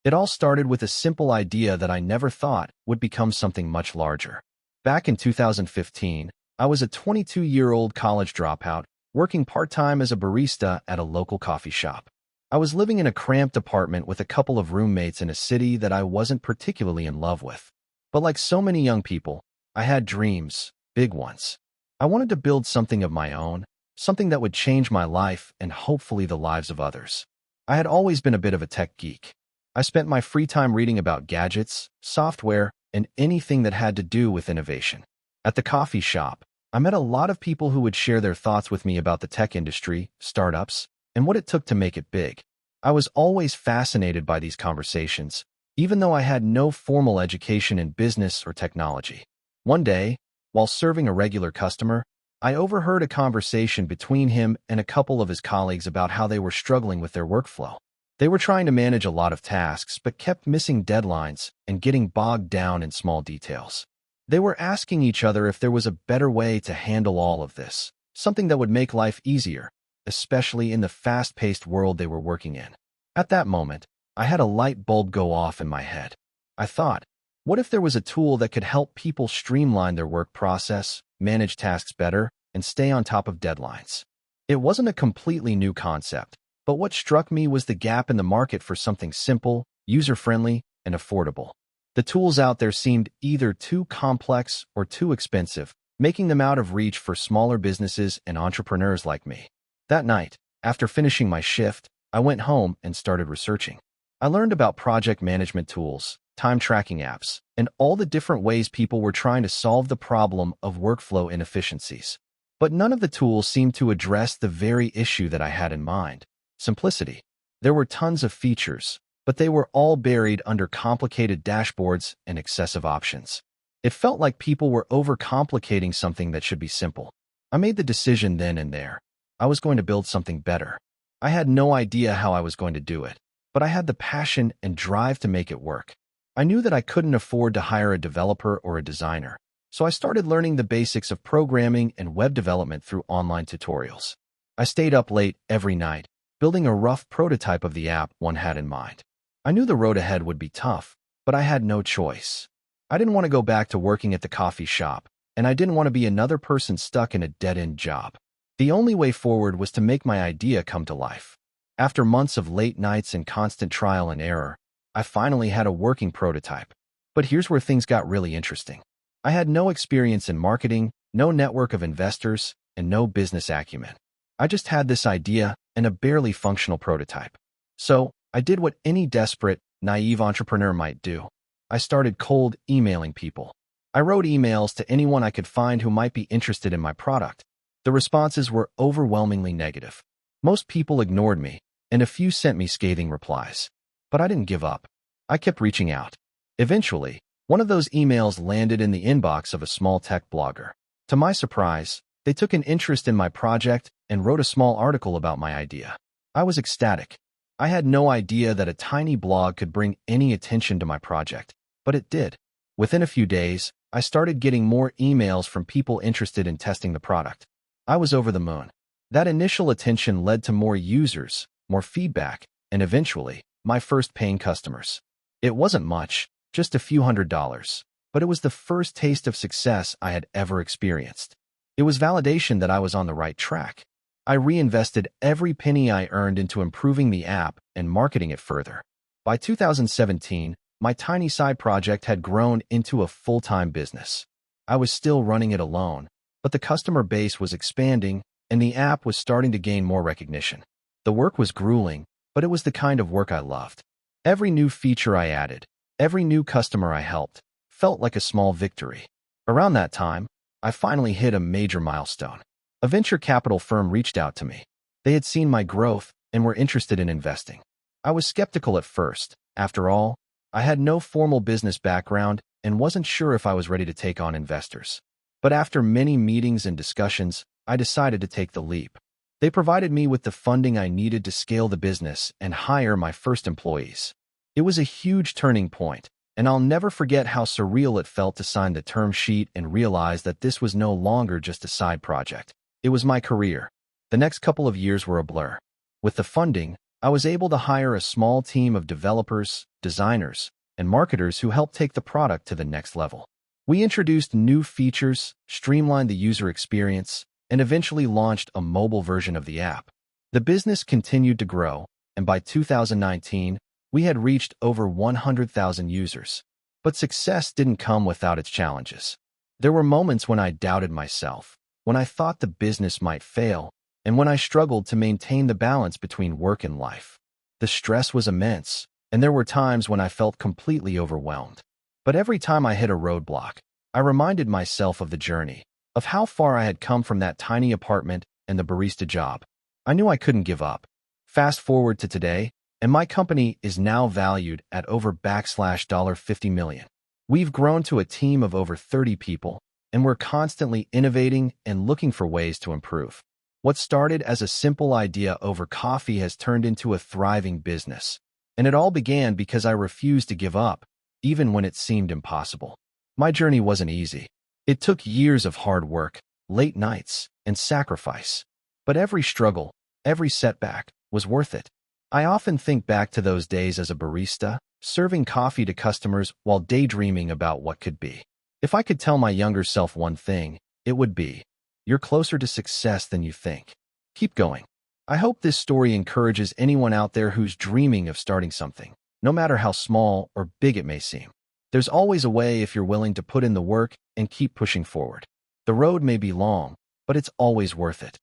It all started with a simple idea that I never thought would become something much larger. Back in 2015, I was a 22-year-old college dropout, working part-time as a barista at a local coffee shop. I was living in a cramped apartment with a couple of roommates in a city that I wasn't particularly in love with. But like so many young people, I had dreams, big ones. I wanted to build something of my own, something that would change my life and hopefully the lives of others. I had always been a bit of a tech geek. I spent my free time reading about gadgets, software, and anything that had to do with innovation. At the coffee shop, I met a lot of people who would share their thoughts with me about the tech industry, startups, and what it took to make it big. I was always fascinated by these conversations, even though I had no formal education in business or technology. One day, while serving a regular customer, I overheard a conversation between him and a couple of his colleagues about how they were struggling with their workflow. They were trying to manage a lot of tasks but kept missing deadlines and getting bogged down in small details. They were asking each other if there was a better way to handle all of this, something that would make life easier, especially in the fast-paced world they were working in. At that moment, I had a light bulb go off in my head. I thought, what if there was a tool that could help people streamline their work process, manage tasks better, and stay on top of deadlines? It wasn't a completely new concept, but what struck me was the gap in the market for something simple, user-friendly, and affordable. The tools out there seemed either too complex or too expensive, making them out of reach for smaller businesses and entrepreneurs like me. That night, after finishing my shift, I went home and started researching. I learned about project management tools, time tracking apps, and all the different ways people were trying to solve the problem of workflow inefficiencies. But none of the tools seemed to address the very issue that I had in mind: simplicity. There were tons of features, but they were all buried under complicated dashboards and excessive options. It felt like people were overcomplicating something that should be simple. I made the decision then and there. I was going to build something better. I had no idea how I was going to do it, but I had the passion and drive to make it work. I knew that I couldn't afford to hire a developer or a designer, so I started learning the basics of programming and web development through online tutorials. I stayed up late every night, building a rough prototype of the app one had in mind. I knew the road ahead would be tough, but I had no choice. I didn't want to go back to working at the coffee shop, and I didn't want to be another person stuck in a dead-end job. The only way forward was to make my idea come to life. After months of late nights and constant trial and error, I finally had a working prototype. But here's where things got really interesting. I had no experience in marketing, no network of investors, and no business acumen. I just had this idea and a barely functional prototype. So I did what any desperate, naive entrepreneur might do. I started cold emailing people. I wrote emails to anyone I could find who might be interested in my product. The responses were overwhelmingly negative. Most people ignored me, and a few sent me scathing replies. But I didn't give up. I kept reaching out. Eventually, one of those emails landed in the inbox of a small tech blogger. To my surprise, they took an interest in my project and wrote a small article about my idea. I was ecstatic. I had no idea that a tiny blog could bring any attention to my project, but it did. Within a few days, I started getting more emails from people interested in testing the product. I was over the moon. That initial attention led to more users, more feedback, and eventually, my first paying customers. It wasn't much, just a few $100s, but it was the first taste of success I had ever experienced. It was validation that I was on the right track. I reinvested every penny I earned into improving the app and marketing it further. By 2017, my tiny side project had grown into a full-time business. I was still running it alone, but the customer base was expanding and the app was starting to gain more recognition. The work was grueling, but it was the kind of work I loved. Every new feature I added, every new customer I helped, felt like a small victory. Around that time, I finally hit a major milestone. A venture capital firm reached out to me. They had seen my growth and were interested in investing. I was skeptical at first. After all, I had no formal business background and wasn't sure if I was ready to take on investors. But after many meetings and discussions, I decided to take the leap. They provided me with the funding I needed to scale the business and hire my first employees. It was a huge turning point, and I'll never forget how surreal it felt to sign the term sheet and realize that this was no longer just a side project. It was my career. The next couple of years were a blur. With the funding, I was able to hire a small team of developers, designers, and marketers who helped take the product to the next level. We introduced new features, streamlined the user experience, and eventually launched a mobile version of the app. The business continued to grow, and by 2019, we had reached over 100,000 users. But success didn't come without its challenges. There were moments when I doubted myself, when I thought the business might fail, and when I struggled to maintain the balance between work and life. The stress was immense, and there were times when I felt completely overwhelmed. But every time I hit a roadblock, I reminded myself of the journey, of how far I had come from that tiny apartment and the barista job. I knew I couldn't give up. Fast forward to today, and my company is now valued at over $50 million. We've grown to a team of over 30 people, and we're constantly innovating and looking for ways to improve. What started as a simple idea over coffee has turned into a thriving business. And it all began because I refused to give up, even when it seemed impossible. My journey wasn't easy. It took years of hard work, late nights, and sacrifice. But every struggle, every setback, was worth it. I often think back to those days as a barista, serving coffee to customers while daydreaming about what could be. If I could tell my younger self one thing, it would be, you're closer to success than you think. Keep going. I hope this story encourages anyone out there who's dreaming of starting something, no matter how small or big it may seem. There's always a way if you're willing to put in the work and keep pushing forward. The road may be long, but it's always worth it.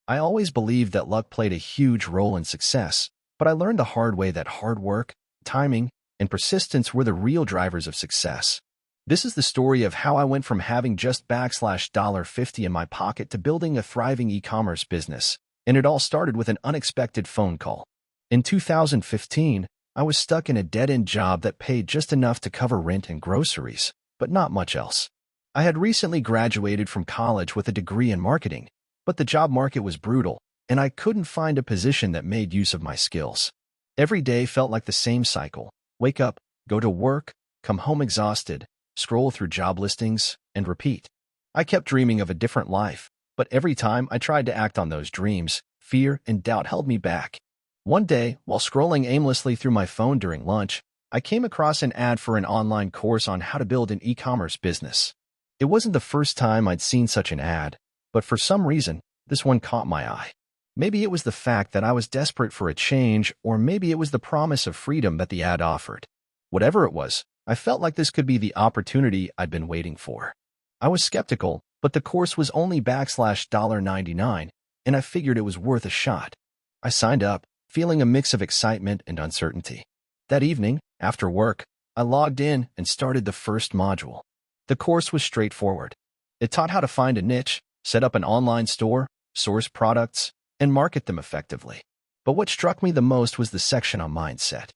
I always believed that luck played a huge role in success, but I learned the hard way that hard work, timing, and persistence were the real drivers of success. This is the story of how I went from having just $50 in my pocket to building a thriving e-commerce business, and it all started with an unexpected phone call. In 2015, I was stuck in a dead-end job that paid just enough to cover rent and groceries, but not much else. I had recently graduated from college with a degree in marketing, but the job market was brutal, and I couldn't find a position that made use of my skills. Every day felt like the same cycle. Wake up, go to work, come home exhausted, scroll through job listings, and repeat. I kept dreaming of a different life, but every time I tried to act on those dreams, fear and doubt held me back. One day, while scrolling aimlessly through my phone during lunch, I came across an ad for an online course on how to build an e-commerce business. It wasn't the first time I'd seen such an ad, but for some reason, this one caught my eye. Maybe it was the fact that I was desperate for a change, or maybe it was the promise of freedom that the ad offered. Whatever it was, I felt like this could be the opportunity I'd been waiting for. I was skeptical, but the course was only $99, and I figured it was worth a shot. I signed up, feeling a mix of excitement and uncertainty. That evening, after work, I logged in and started the first module. The course was straightforward. It taught how to find a niche, set up an online store, source products, and market them effectively. But what struck me the most was the section on mindset.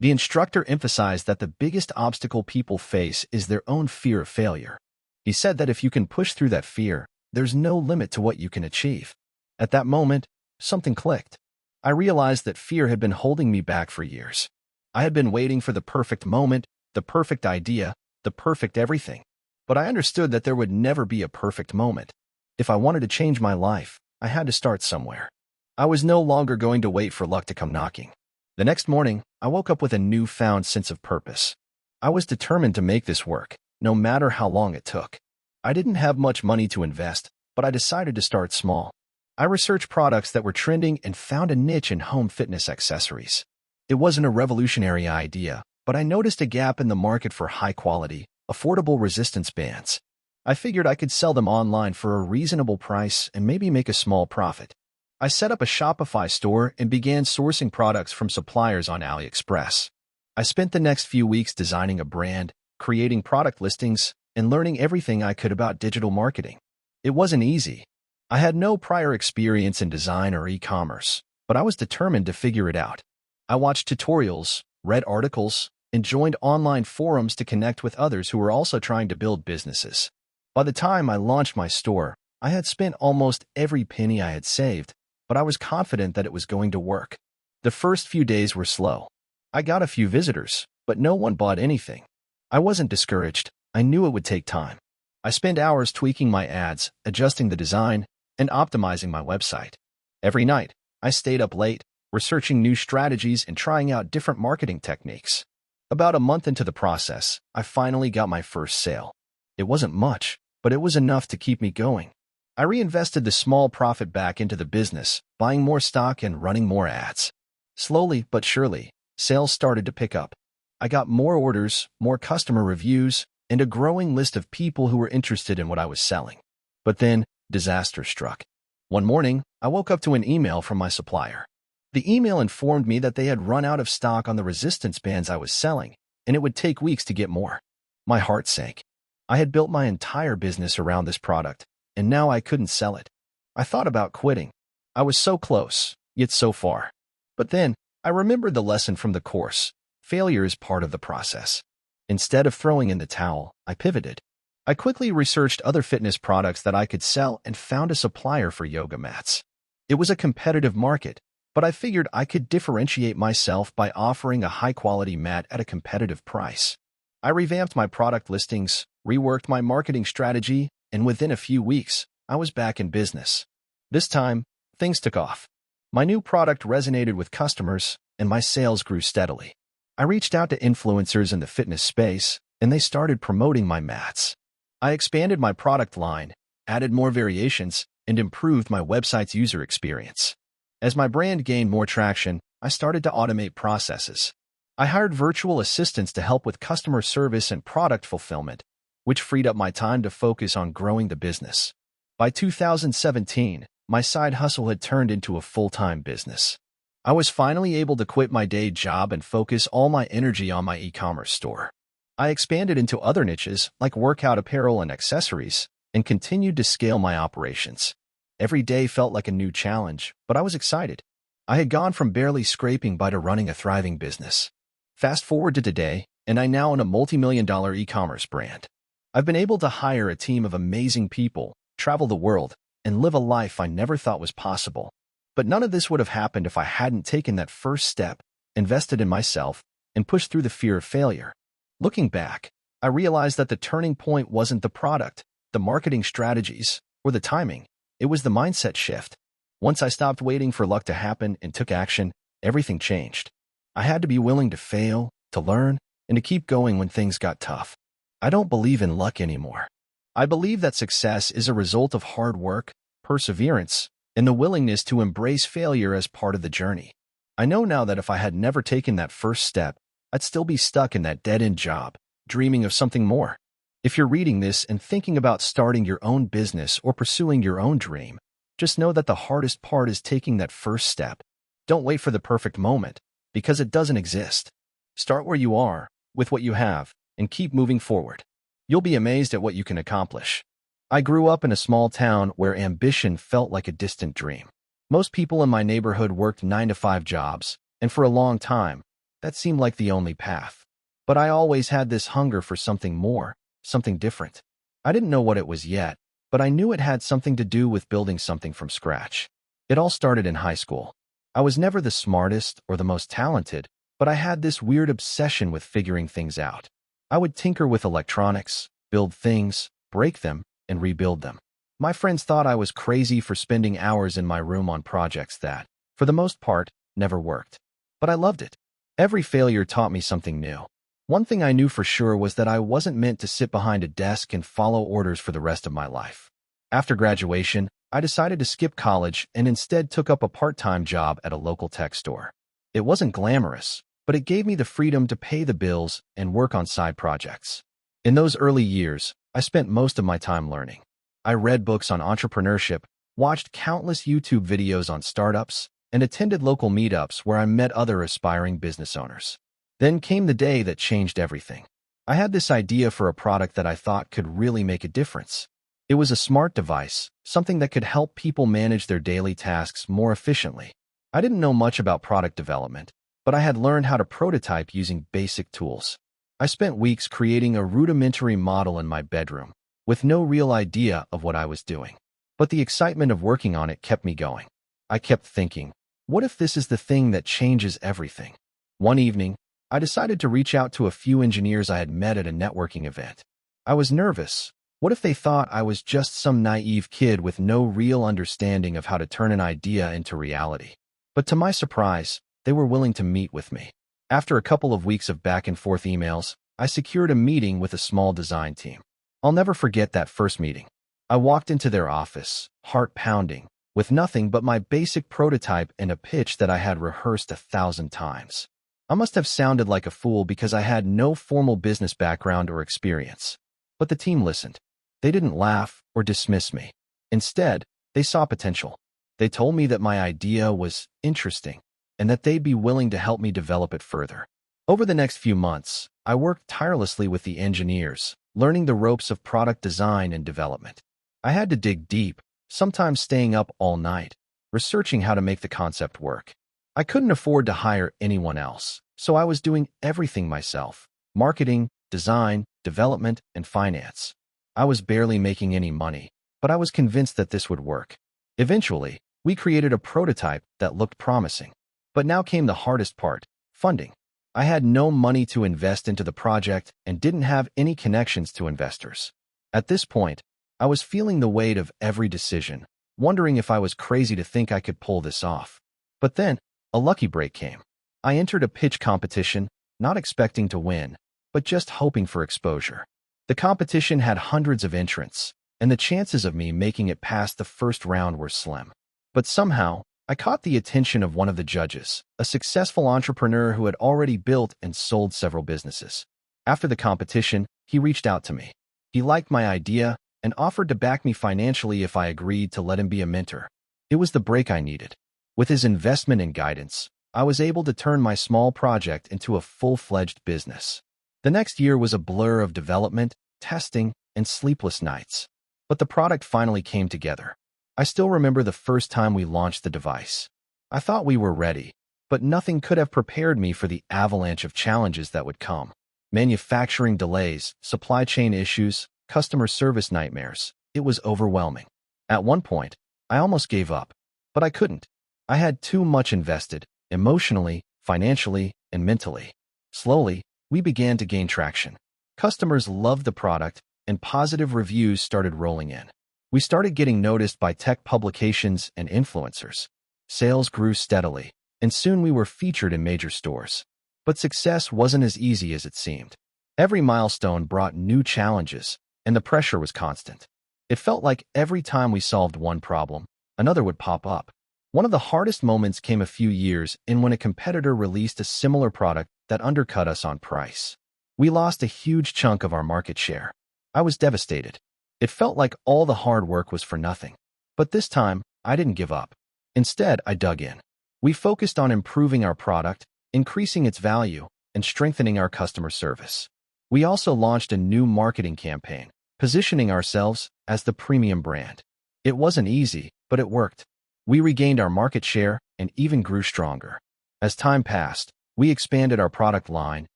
The instructor emphasized that the biggest obstacle people face is their own fear of failure. He said that if you can push through that fear, there's no limit to what you can achieve. At that moment, something clicked. I realized that fear had been holding me back for years. I had been waiting for the perfect moment, the perfect idea, the perfect everything. But I understood that there would never be a perfect moment. If I wanted to change my life, I had to start somewhere. I was no longer going to wait for luck to come knocking. The next morning, I woke up with a newfound sense of purpose. I was determined to make this work, no matter how long it took. I didn't have much money to invest, but I decided to start small. I researched products that were trending and found a niche in home fitness accessories. It wasn't a revolutionary idea, but I noticed a gap in the market for high-quality, affordable resistance bands. I figured I could sell them online for a reasonable price and maybe make a small profit. I set up a Shopify store and began sourcing products from suppliers on AliExpress. I spent the next few weeks designing a brand, creating product listings, and learning everything I could about digital marketing. It wasn't easy. I had no prior experience in design or e-commerce, but I was determined to figure it out. I watched tutorials, read articles, and joined online forums to connect with others who were also trying to build businesses. By the time I launched my store, I had spent almost every penny I had saved, but I was confident that it was going to work. The first few days were slow. I got a few visitors, but no one bought anything. I wasn't discouraged. I knew it would take time. I spent hours tweaking my ads, adjusting the design, and optimizing my website. Every night, I stayed up late, researching new strategies and trying out different marketing techniques. About a month into the process, I finally got my first sale. It wasn't much, but it was enough to keep me going. I reinvested the small profit back into the business, buying more stock and running more ads. Slowly but surely, sales started to pick up. I got more orders, more customer reviews, and a growing list of people who were interested in what I was selling. But then, disaster struck. One morning, I woke up to an email from my supplier. The email informed me that they had run out of stock on the resistance bands I was selling, and it would take weeks to get more. My heart sank. I had built my entire business around this product, and now I couldn't sell it. I thought about quitting. I was so close, yet so far. But then, I remembered the lesson from the course. Failure is part of the process. Instead of throwing in the towel, I pivoted. I quickly researched other fitness products that I could sell and found a supplier for yoga mats. It was a competitive market, but I figured I could differentiate myself by offering a high-quality mat at a competitive price. I revamped my product listings, reworked my marketing strategy, and within a few weeks, I was back in business. This time, things took off. My new product resonated with customers, and my sales grew steadily. I reached out to influencers in the fitness space, and they started promoting my mats. I expanded my product line, added more variations, and improved my website's user experience. As my brand gained more traction, I started to automate processes. I hired virtual assistants to help with customer service and product fulfillment, which freed up my time to focus on growing the business. By 2017, my side hustle had turned into a full-time business. I was finally able to quit my day job and focus all my energy on my e-commerce store. I expanded into other niches like workout apparel and accessories and continued to scale my operations. Every day felt like a new challenge, but I was excited. I had gone from barely scraping by to running a thriving business. Fast forward to today, and I now own a multi-million-dollar e-commerce brand. I've been able to hire a team of amazing people, travel the world, and live a life I never thought was possible. But none of this would have happened if I hadn't taken that first step, invested in myself, and pushed through the fear of failure. Looking back, I realized that the turning point wasn't the product, the marketing strategies, or the timing. It was the mindset shift. Once I stopped waiting for luck to happen and took action, everything changed. I had to be willing to fail, to learn, and to keep going when things got tough. I don't believe in luck anymore. I believe that success is a result of hard work, perseverance, and the willingness to embrace failure as part of the journey. I know now that if I had never taken that first step, I'd still be stuck in that dead-end job, dreaming of something more. If you're reading this and thinking about starting your own business or pursuing your own dream, just know that the hardest part is taking that first step. Don't wait for the perfect moment, because it doesn't exist. Start where you are, with what you have, and keep moving forward. You'll be amazed at what you can accomplish. I grew up in a small town where ambition felt like a distant dream. Most people in my neighborhood worked 9-to-5 jobs, and for a long time, that seemed like the only path. But I always had this hunger for something more, something different. I didn't know what it was yet, but I knew it had something to do with building something from scratch. It all started in high school. I was never the smartest or the most talented, but I had this weird obsession with figuring things out. I would tinker with electronics, build things, break them, and rebuild them. My friends thought I was crazy for spending hours in my room on projects that, for the most part, never worked. But I loved it. Every failure taught me something new. One thing I knew for sure was that I wasn't meant to sit behind a desk and follow orders for the rest of my life. After graduation, I decided to skip college and instead took up a part-time job at a local tech store. It wasn't glamorous, but it gave me the freedom to pay the bills and work on side projects. In those early years, I spent most of my time learning. I read books on entrepreneurship, watched countless YouTube videos on startups, and attended local meetups where I met other aspiring business owners. Then came the day that changed everything. I had this idea for a product that I thought could really make a difference. It was a smart device, something that could help people manage their daily tasks more efficiently. I didn't know much about product development, but but I had learned how to prototype using basic tools. I spent weeks creating a rudimentary model in my bedroom, with no real idea of what I was doing. But the excitement of working on it kept me going. I kept thinking, what if this is the thing that changes everything? One evening, I decided to reach out to a few engineers I had met at a networking event. I was nervous. What if they thought I was just some naive kid with no real understanding of how to turn an idea into reality? But to my surprise, they were willing to meet with me. After a couple of weeks of back-and-forth emails, I secured a meeting with a small design team. I'll never forget that first meeting. I walked into their office, heart pounding, with nothing but my basic prototype and a pitch that I had rehearsed 1,000 times. I must have sounded like a fool because I had no formal business background or experience. But the team listened. They didn't laugh or dismiss me. Instead, they saw potential. They told me that my idea was interesting and that they'd be willing to help me develop it further. Over the next few months, I worked tirelessly with the engineers, learning the ropes of product design and development. I had to dig deep, sometimes staying up all night, researching how to make the concept work. I couldn't afford to hire anyone else, so I was doing everything myself: marketing, design, development, and finance. I was barely making any money, but I was convinced that this would work. Eventually, we created a prototype that looked promising. But now came the hardest part: funding. I had no money to invest into the project and didn't have any connections to investors. At this point, I was feeling the weight of every decision, wondering if I was crazy to think I could pull this off. But then, a lucky break came. I entered a pitch competition, not expecting to win, but just hoping for exposure. The competition had hundreds of entrants, and the chances of me making it past the first round were slim. But somehow, I caught the attention of one of the judges, a successful entrepreneur who had already built and sold several businesses. After the competition, he reached out to me. He liked my idea and offered to back me financially if I agreed to let him be a mentor. It was the break I needed. With his investment and guidance, I was able to turn my small project into a full-fledged business. The next year was a blur of development, testing, and sleepless nights. But the product finally came together. I still remember the first time we launched the device. I thought we were ready, but nothing could have prepared me for the avalanche of challenges that would come. Manufacturing delays, supply chain issues, customer service nightmares. It was overwhelming. At one point, I almost gave up, but I couldn't. I had too much invested, emotionally, financially, and mentally. Slowly, we began to gain traction. Customers loved the product, and positive reviews started rolling in. We started getting noticed by tech publications and influencers. Sales grew steadily, and soon we were featured in major stores. But success wasn't as easy as it seemed. Every milestone brought new challenges, and the pressure was constant. It felt like every time we solved one problem, another would pop up. One of the hardest moments came a few years in when a competitor released a similar product that undercut us on price. We lost a huge chunk of our market share. I was devastated. It felt like all the hard work was for nothing. But this time, I didn't give up. Instead, I dug in. We focused on improving our product, increasing its value, and strengthening our customer service. We also launched a new marketing campaign, positioning ourselves as the premium brand. It wasn't easy, but it worked. We regained our market share and even grew stronger. As time passed, we expanded our product line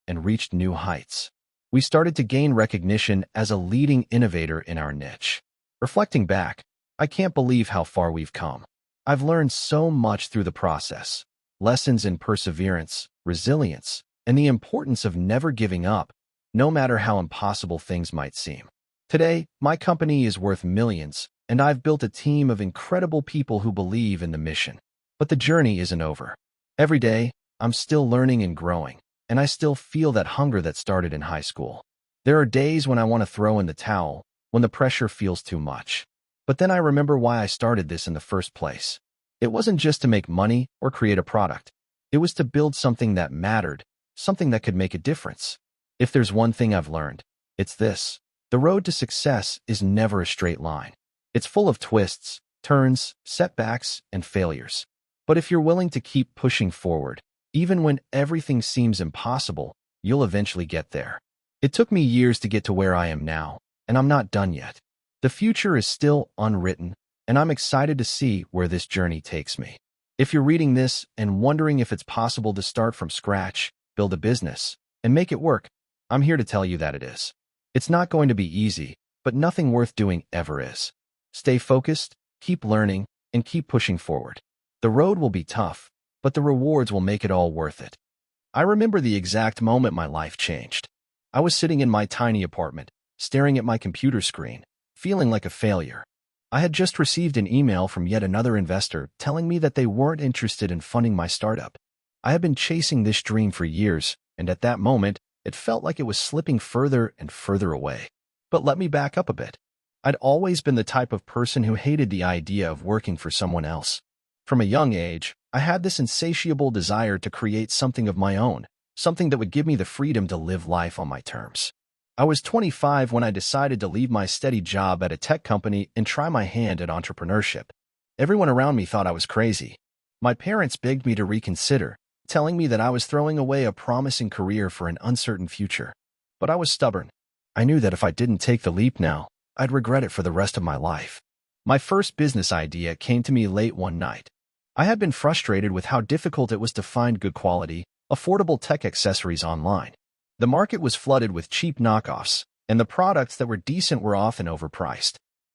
and reached new heights. We started to gain recognition as a leading innovator in our niche. Reflecting back, I can't believe how far we've come. I've learned so much through the process. Lessons in perseverance, resilience, and the importance of never giving up, no matter how impossible things might seem. Today, my company is worth millions, and I've built a team of incredible people who believe in the mission. But the journey isn't over. Every day, I'm still learning and growing, and I still feel that hunger that started in high school. There are days when I want to throw in the towel, when the pressure feels too much. But then I remember why I started this in the first place. It wasn't just to make money or create a product. It was to build something that mattered, something that could make a difference. If there's one thing I've learned, it's this: the road to success is never a straight line. It's full of twists, turns, setbacks, and failures. But if you're willing to keep pushing forward, even when everything seems impossible, you'll eventually get there. It took me years to get to where I am now, and I'm not done yet. The future is still unwritten, and I'm excited to see where this journey takes me. If you're reading this and wondering if it's possible to start from scratch, build a business, and make it work, I'm here to tell you that it is. It's not going to be easy, but nothing worth doing ever is. Stay focused, keep learning, and keep pushing forward. The road will be tough, but the rewards will make it all worth it. I remember the exact moment my life changed. I was sitting in my tiny apartment, staring at my computer screen, feeling like a failure. I had just received an email from yet another investor telling me that they weren't interested in funding my startup. I had been chasing this dream for years, and at that moment, it felt like it was slipping further and further away. But let me back up a bit. I'd always been the type of person who hated the idea of working for someone else. From a young age, I had this insatiable desire to create something of my own, something that would give me the freedom to live life on my terms. I was 25 when I decided to leave my steady job at a tech company and try my hand at entrepreneurship. Everyone around me thought I was crazy. My parents begged me to reconsider, telling me that I was throwing away a promising career for an uncertain future. But I was stubborn. I knew that if I didn't take the leap now, I'd regret it for the rest of my life. My first business idea came to me late one night. I had been frustrated with how difficult it was to find good quality, affordable tech accessories online. The market was flooded with cheap knockoffs, and the products that were decent were often overpriced.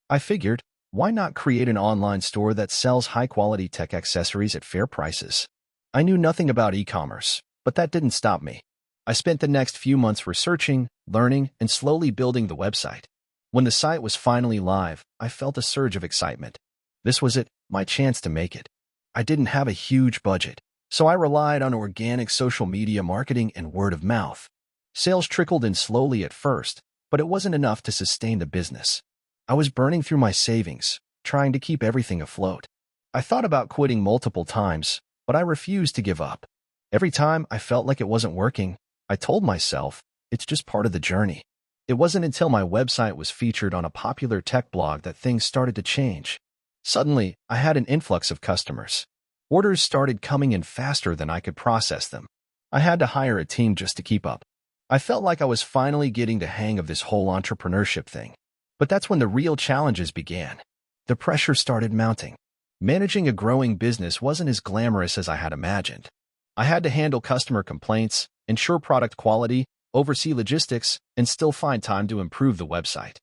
I figured, why not create an online store that sells high-quality tech accessories at fair prices? I knew nothing about e-commerce, but that didn't stop me. I spent the next few months researching, learning, and slowly building the website. When the site was finally live, I felt a surge of excitement. This was it, my chance to make it. I didn't have a huge budget, so I relied on organic social media marketing and word of mouth. Sales trickled in slowly at first, but it wasn't enough to sustain the business. I was burning through my savings, trying to keep everything afloat. I thought about quitting multiple times, but I refused to give up. Every time I felt like it wasn't working, I told myself, it's just part of the journey. It wasn't until my website was featured on a popular tech blog that things started to change. Suddenly, I had an influx of customers. Orders started coming in faster than I could process them. I had to hire a team just to keep up. I felt like I was finally getting the hang of this whole entrepreneurship thing. But that's when the real challenges began. The pressure started mounting. Managing a growing business wasn't as glamorous as I had imagined. I had to handle customer complaints, ensure product quality, oversee logistics, and still find time to improve the website.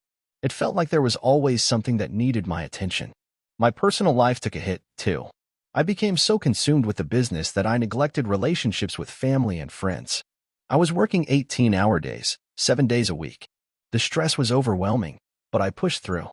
It felt like there was always something that needed my attention. My personal life took a hit, too. I became so consumed with the business that I neglected relationships with family and friends. I was working 18-hour days, 7 days a week. The stress was overwhelming, but I pushed through.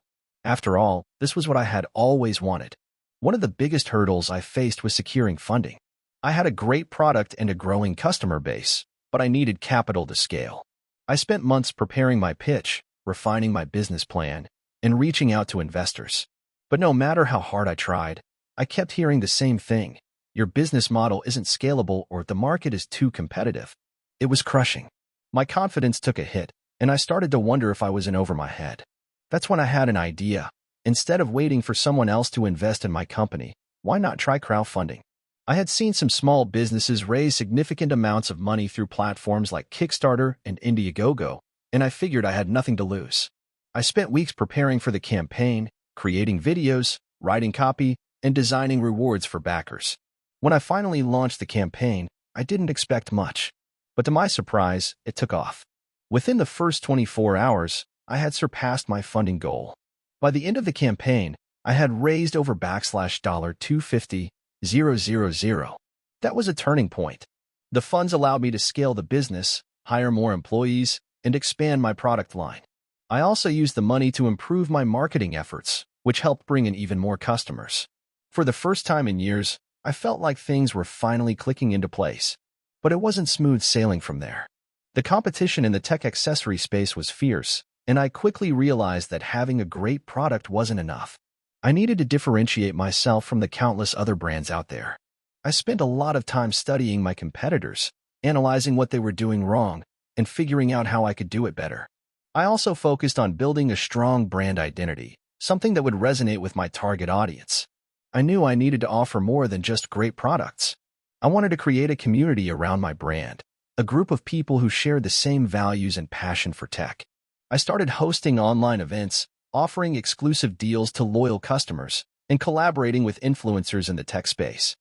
After all, this was what I had always wanted. One of the biggest hurdles I faced was securing funding. I had a great product and a growing customer base, but I needed capital to scale. I spent months preparing my pitch, refining my business plan, and reaching out to investors. But no matter how hard I tried, I kept hearing the same thing. Your business model isn't scalable or the market is too competitive. It was crushing. My confidence took a hit, and I started to wonder if I was in over my head. That's when I had an idea. Instead of waiting for someone else to invest in my company, why not try crowdfunding? I had seen some small businesses raise significant amounts of money through platforms like Kickstarter and Indiegogo, and I figured I had nothing to lose. I spent weeks preparing for the campaign, creating videos, writing copy, and designing rewards for backers. When I finally launched the campaign, I didn't expect much. But to my surprise, it took off. Within the first 24 hours, I had surpassed my funding goal. By the end of the campaign, I had raised over $250,000. That was a turning point. The funds allowed me to scale the business, hire more employees, and expand my product line. I also used the money to improve my marketing efforts, which helped bring in even more customers. For the first time in years, I felt like things were finally clicking into place. But it wasn't smooth sailing from there. The competition in the tech accessory space was fierce, and I quickly realized that having a great product wasn't enough. I needed to differentiate myself from the countless other brands out there. I spent a lot of time studying my competitors, analyzing what they were doing wrong, and figuring out how I could do it better. I also focused on building a strong brand identity, something that would resonate with my target audience. I knew I needed to offer more than just great products. I wanted to create a community around my brand, a group of people who shared the same values and passion for tech. I started hosting online events, offering exclusive deals to loyal customers, and collaborating with influencers in the tech space.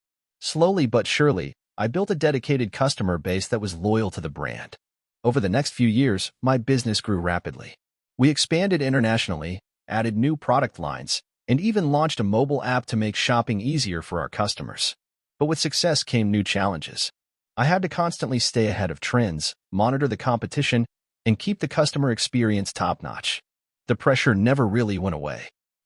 Slowly but surely, I built a dedicated customer base that was loyal to the brand. Over the next few years, my business grew rapidly. We expanded internationally, added new product lines, and even launched a mobile app to make shopping easier for our customers. But with success came new challenges. I had to constantly stay ahead of trends, monitor the competition, and keep the customer experience top-notch. The pressure never really went away.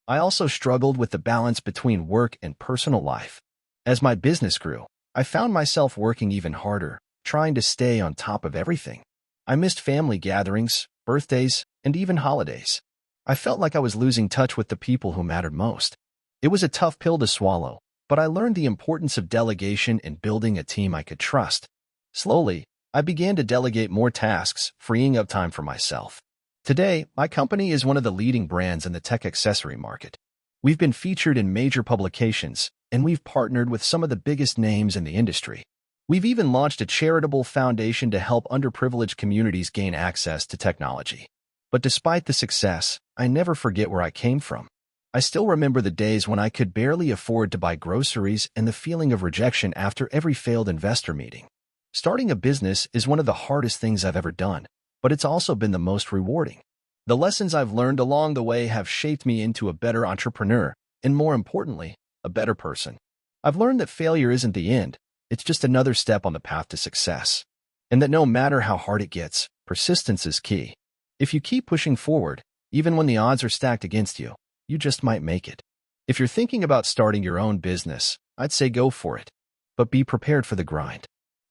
I also struggled with the balance between work and personal life. As my business grew, I found myself working even harder, trying to stay on top of everything. I missed family gatherings, birthdays, and even holidays. I felt like I was losing touch with the people who mattered most. It was a tough pill to swallow, but I learned the importance of delegation and building a team I could trust. Slowly, I began to delegate more tasks, freeing up time for myself. Today, my company is one of the leading brands in the tech accessory market. We've been featured in major publications, and we've partnered with some of the biggest names in the industry. We've even launched a charitable foundation to help underprivileged communities gain access to technology. But despite the success, I never forget where I came from. I still remember the days when I could barely afford to buy groceries and the feeling of rejection after every failed investor meeting. Starting a business is one of the hardest things I've ever done, but it's also been the most rewarding. The lessons I've learned along the way have shaped me into a better entrepreneur, and more importantly, a better person. I've learned that failure isn't the end, it's just another step on the path to success. And that no matter how hard it gets, persistence is key. If you keep pushing forward, even when the odds are stacked against you, you just might make it. If you're thinking about starting your own business, I'd say go for it. But be prepared for the grind.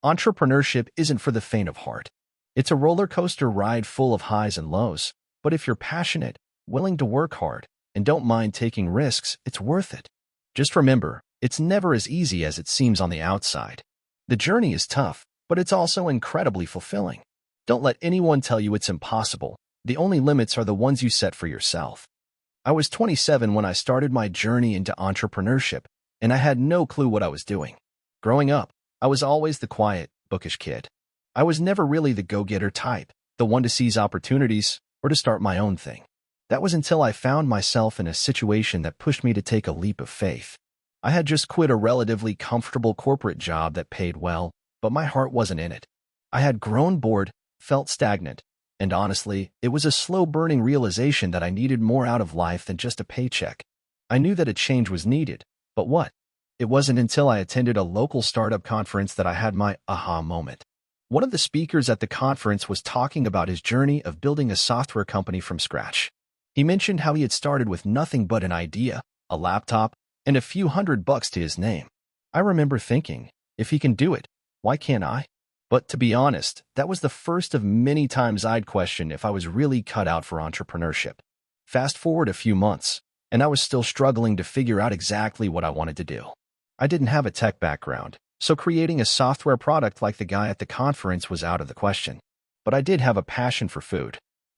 Entrepreneurship isn't for the faint of heart. It's a roller coaster ride full of highs and lows. But if you're passionate, willing to work hard, and don't mind taking risks, it's worth it. Just remember, it's never as easy as it seems on the outside. The journey is tough, but it's also incredibly fulfilling. Don't let anyone tell you it's impossible. The only limits are the ones you set for yourself. I was 27 when I started my journey into entrepreneurship, and I had no clue what I was doing. Growing up, I was always the quiet, bookish kid. I was never really the go-getter type, the one to seize opportunities or to start my own thing. That was until I found myself in a situation that pushed me to take a leap of faith. I had just quit a relatively comfortable corporate job that paid well, but my heart wasn't in it. I had grown bored, felt stagnant, and honestly, it was a slow-burning realization that I needed more out of life than just a paycheck. I knew that a change was needed, but what? It wasn't until I attended a local startup conference that I had my aha moment. One of the speakers at the conference was talking about his journey of building a software company from scratch. He mentioned how he had started with nothing but an idea, a laptop, and a few $100 to his name. I remember thinking, if he can do it, why can't I? But to be honest, that was the first of many times I'd question if I was really cut out for entrepreneurship. Fast forward a few months, and I was still struggling to figure out exactly what I wanted to do. I didn't have a tech background, so creating a software product like the guy at the conference was out of the question. But I did have a passion for food.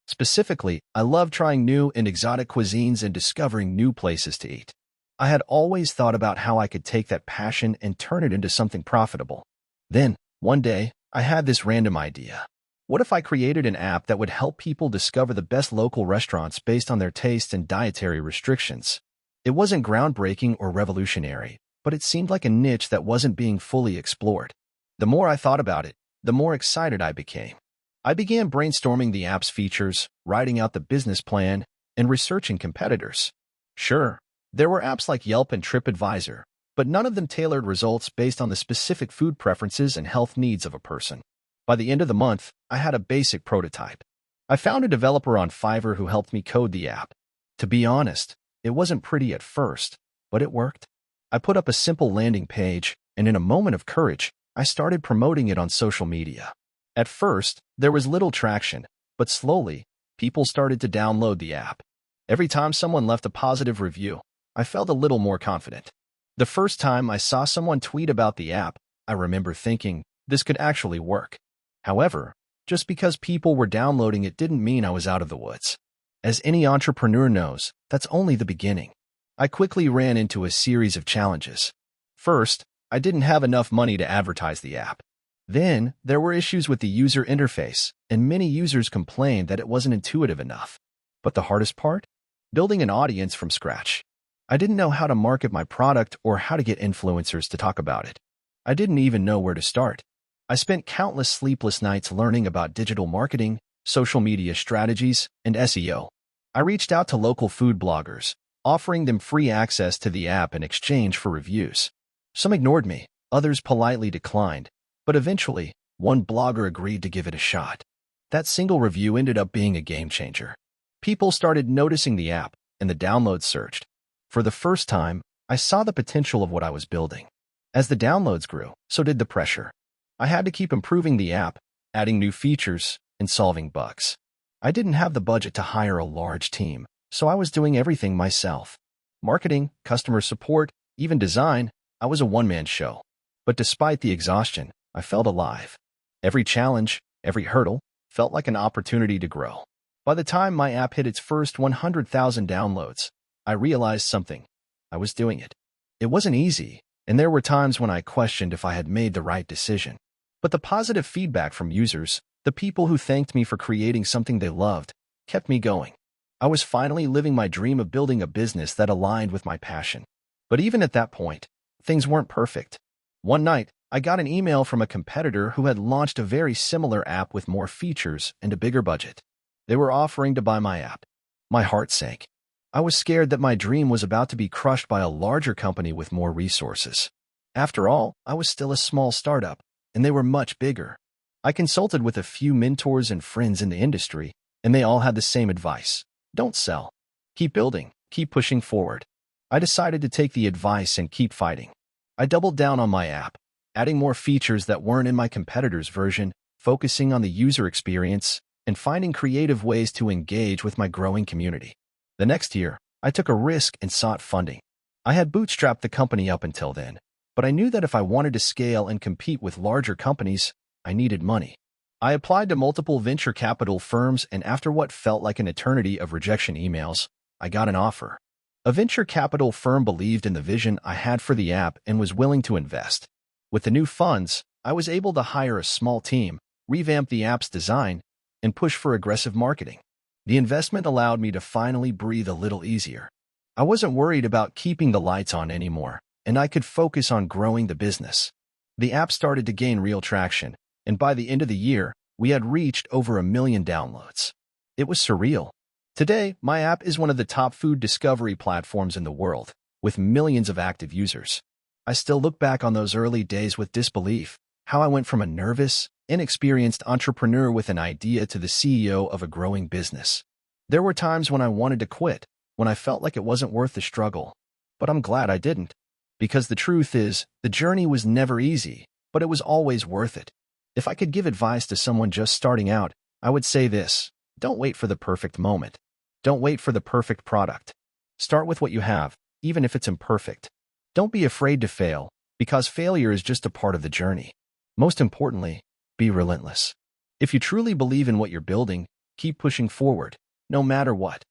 Specifically, I loved trying new and exotic cuisines and discovering new places to eat. I had always thought about how I could take that passion and turn it into something profitable. Then, one day, I had this random idea. What if I created an app that would help people discover the best local restaurants based on their taste and dietary restrictions? It wasn't groundbreaking or revolutionary, but it seemed like a niche that wasn't being fully explored. The more I thought about it, the more excited I became. I began brainstorming the app's features, writing out the business plan, and researching competitors. Sure, there were apps like Yelp and TripAdvisor, but none of them tailored results based on the specific food preferences and health needs of a person. By the end of the month, I had a basic prototype. I found a developer on Fiverr who helped me code the app. To be honest, it wasn't pretty at first, but it worked. I put up a simple landing page, and in a moment of courage, I started promoting it on social media. At first, there was little traction, but slowly, people started to download the app. Every time someone left a positive review, I felt a little more confident. The first time I saw someone tweet about the app, I remember thinking, this could actually work. However, just because people were downloading it didn't mean I was out of the woods. As any entrepreneur knows, that's only the beginning. I quickly ran into a series of challenges. First, I didn't have enough money to advertise the app. Then, there were issues with the user interface, and many users complained that it wasn't intuitive enough. But the hardest part? Building an audience from scratch. I didn't know how to market my product or how to get influencers to talk about it. I didn't even know where to start. I spent countless sleepless nights learning about digital marketing, social media strategies, and SEO. I reached out to local food bloggers, offering them free access to the app in exchange for reviews. Some ignored me, others politely declined, but eventually, one blogger agreed to give it a shot. That single review ended up being a game changer. People started noticing the app, and the downloads surged. For the first time, I saw the potential of what I was building. As the downloads grew, so did the pressure. I had to keep improving the app, adding new features, and solving bugs. I didn't have the budget to hire a large team, so I was doing everything myself. Marketing, customer support, even design, I was a one-man show. But despite the exhaustion, I felt alive. Every challenge, every hurdle, felt like an opportunity to grow. By the time my app hit its first 100,000 downloads, I realized something. I was doing it. It wasn't easy, and there were times when I questioned if I had made the right decision. But the positive feedback from users, the people who thanked me for creating something they loved, kept me going. I was finally living my dream of building a business that aligned with my passion. But even at that point, things weren't perfect. One night, I got an email from a competitor who had launched a very similar app with more features and a bigger budget. They were offering to buy my app. My heart sank. I was scared that my dream was about to be crushed by a larger company with more resources. After all, I was still a small startup, and they were much bigger. I consulted with a few mentors and friends in the industry, and they all had the same advice. Don't sell. Keep building, keep pushing forward. I decided to take the advice and keep fighting. I doubled down on my app, adding more features that weren't in my competitor's version, focusing on the user experience, and finding creative ways to engage with my growing community. The next year, I took a risk and sought funding. I had bootstrapped the company up until then, but I knew that if I wanted to scale and compete with larger companies, I needed money. I applied to multiple venture capital firms, and after what felt like an eternity of rejection emails, I got an offer. A venture capital firm believed in the vision I had for the app and was willing to invest. With the new funds, I was able to hire a small team, revamp the app's design, and push for aggressive marketing. The investment allowed me to finally breathe a little easier. I wasn't worried about keeping the lights on anymore, and I could focus on growing the business. The app started to gain real traction, and by the end of the year, we had reached over 1 million downloads. It was surreal. Today, my app is one of the top food discovery platforms in the world, with millions of active users. I still look back on those early days with disbelief, how I went from a nervous, inexperienced entrepreneur with an idea to the CEO of a growing business. There were times when I wanted to quit, when I felt like it wasn't worth the struggle. But I'm glad I didn't. Because the truth is, the journey was never easy, but it was always worth it. If I could give advice to someone just starting out, I would say this: don't wait for the perfect moment. Don't wait for the perfect product. Start with what you have, even if it's imperfect. Don't be afraid to fail, because failure is just a part of the journey. Most importantly, be relentless. If you truly believe in what you're building, keep pushing forward, no matter what.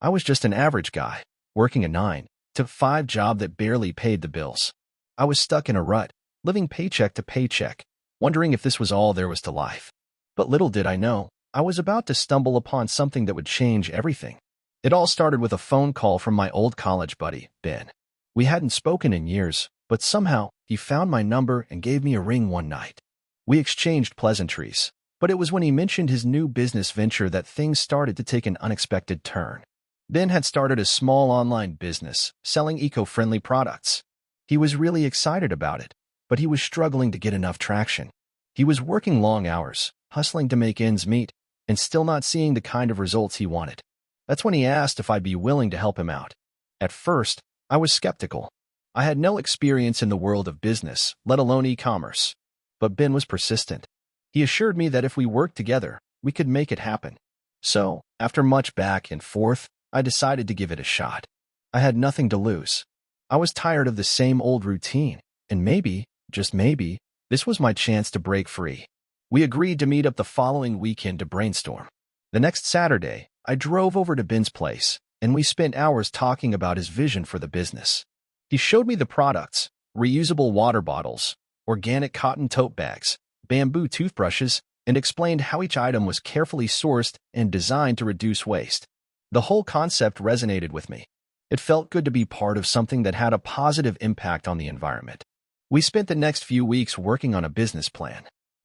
I was just an average guy, working a 9-to-5 job that barely paid the bills. I was stuck in a rut, living paycheck to paycheck, wondering if this was all there was to life. But little did I know, I was about to stumble upon something that would change everything. It all started with a phone call from my old college buddy, Ben. We hadn't spoken in years, but somehow he found my number and gave me a ring one night. We exchanged pleasantries, but it was when he mentioned his new business venture that things started to take an unexpected turn. Ben had started a small online business, selling eco-friendly products. He was really excited about it, but he was struggling to get enough traction. He was working long hours, hustling to make ends meet, and still not seeing the kind of results he wanted. That's when he asked if I'd be willing to help him out. At first, I was skeptical. I had no experience in the world of business, let alone e-commerce. But Ben was persistent. He assured me that if we worked together, we could make it happen. So, after much back and forth, I decided to give it a shot. I had nothing to lose. I was tired of the same old routine, and maybe, just maybe, this was my chance to break free. We agreed to meet up the following weekend to brainstorm. The next Saturday, I drove over to Ben's place, and we spent hours talking about his vision for the business. He showed me the products: reusable water bottles, organic cotton tote bags, bamboo toothbrushes, and explained how each item was carefully sourced and designed to reduce waste. The whole concept resonated with me. It felt good to be part of something that had a positive impact on the environment. We spent the next few weeks working on a business plan.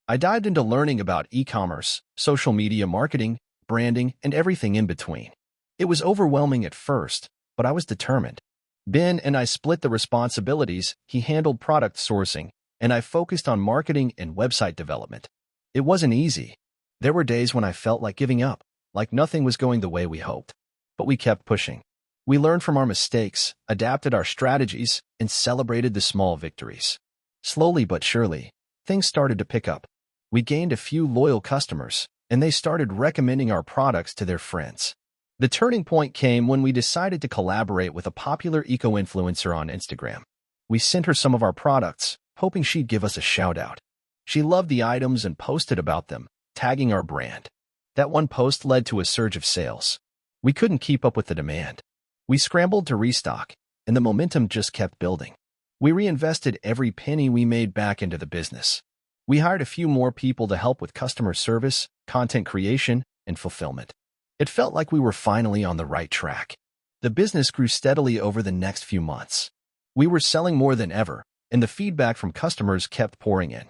I dived into learning about e-commerce, social media marketing, branding, and everything in between. It was overwhelming at first, but I was determined. Ben and I split the responsibilities. He handled product sourcing, and I focused on marketing and website development. It wasn't easy. There were days when I felt like giving up, like nothing was going the way we hoped. But we kept pushing. We learned from our mistakes, adapted our strategies, and celebrated the small victories. Slowly but surely, things started to pick up. We gained a few loyal customers, and they started recommending our products to their friends. The turning point came when we decided to collaborate with a popular eco-influencer on Instagram. We sent her some of our products, hoping she'd give us a shout-out. She loved the items and posted about them, tagging our brand. That one post led to a surge of sales. We couldn't keep up with the demand. We scrambled to restock, and the momentum just kept building. We reinvested every penny we made back into the business. We hired a few more people to help with customer service, content creation, and fulfillment. It felt like we were finally on the right track. The business grew steadily over the next few months. We were selling more than ever, and the feedback from customers kept pouring in.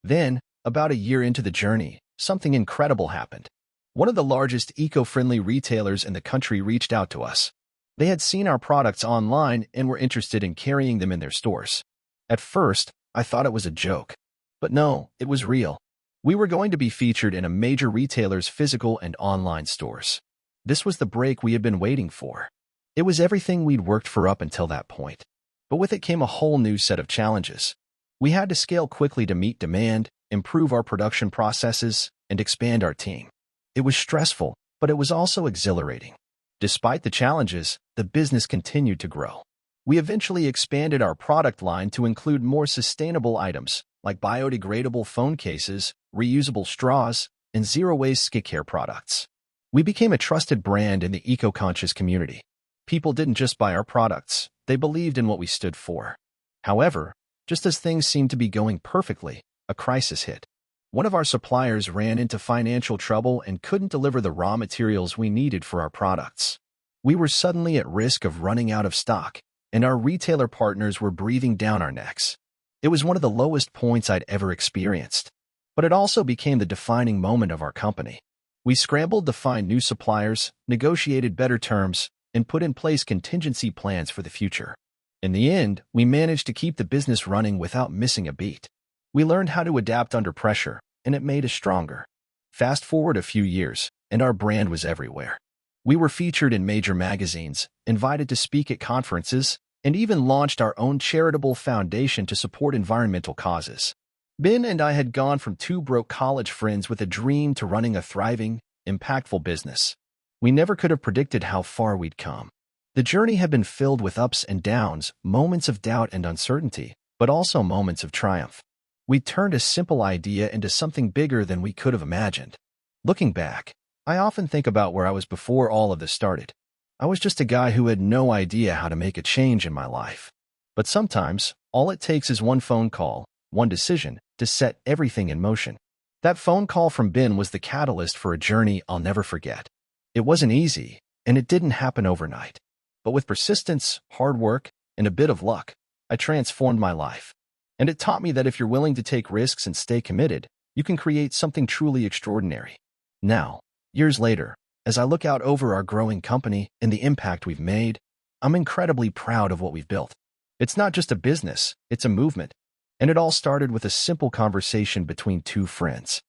Then, about a year into the journey, something incredible happened. One of the largest eco-friendly retailers in the country reached out to us. They had seen our products online and were interested in carrying them in their stores. At first, I thought it was a joke. But no, it was real. We were going to be featured in a major retailer's physical and online stores. This was the break we had been waiting for. It was everything we'd worked for up until that point. But with it came a whole new set of challenges. We had to scale quickly to meet demand, improve our production processes, and expand our team. It was stressful, but it was also exhilarating. Despite the challenges, the business continued to grow. We eventually expanded our product line to include more sustainable items like biodegradable phone cases, reusable straws, and zero-waste skincare products. We became a trusted brand in the eco-conscious community. People didn't just buy our products, they believed in what we stood for. However, just as things seemed to be going perfectly, a crisis hit. One of our suppliers ran into financial trouble and couldn't deliver the raw materials we needed for our products. We were suddenly at risk of running out of stock, and our retailer partners were breathing down our necks. It was one of the lowest points I'd ever experienced, but it also became the defining moment of our company. We scrambled to find new suppliers, negotiated better terms, and put in place contingency plans for the future. In the end, we managed to keep the business running without missing a beat. We learned how to adapt under pressure, and it made us stronger. Fast forward a few years, and our brand was everywhere. We were featured in major magazines, invited to speak at conferences, and even launched our own charitable foundation to support environmental causes. Ben and I had gone from two broke college friends with a dream to running a thriving, impactful business. We never could have predicted how far we'd come. The journey had been filled with ups and downs, moments of doubt and uncertainty, but also moments of triumph. We turned a simple idea into something bigger than we could have imagined. Looking back, I often think about where I was before all of this started. I was just a guy who had no idea how to make a change in my life. But sometimes, all it takes is one phone call, one decision, to set everything in motion. That phone call from Ben was the catalyst for a journey I'll never forget. It wasn't easy, and it didn't happen overnight. But with persistence, hard work, and a bit of luck, I transformed my life. And it taught me that if you're willing to take risks and stay committed, you can create something truly extraordinary. Now, years later, as I look out over our growing company and the impact we've made, I'm incredibly proud of what we've built. It's not just a business, it's a movement. And it all started with a simple conversation between two friends.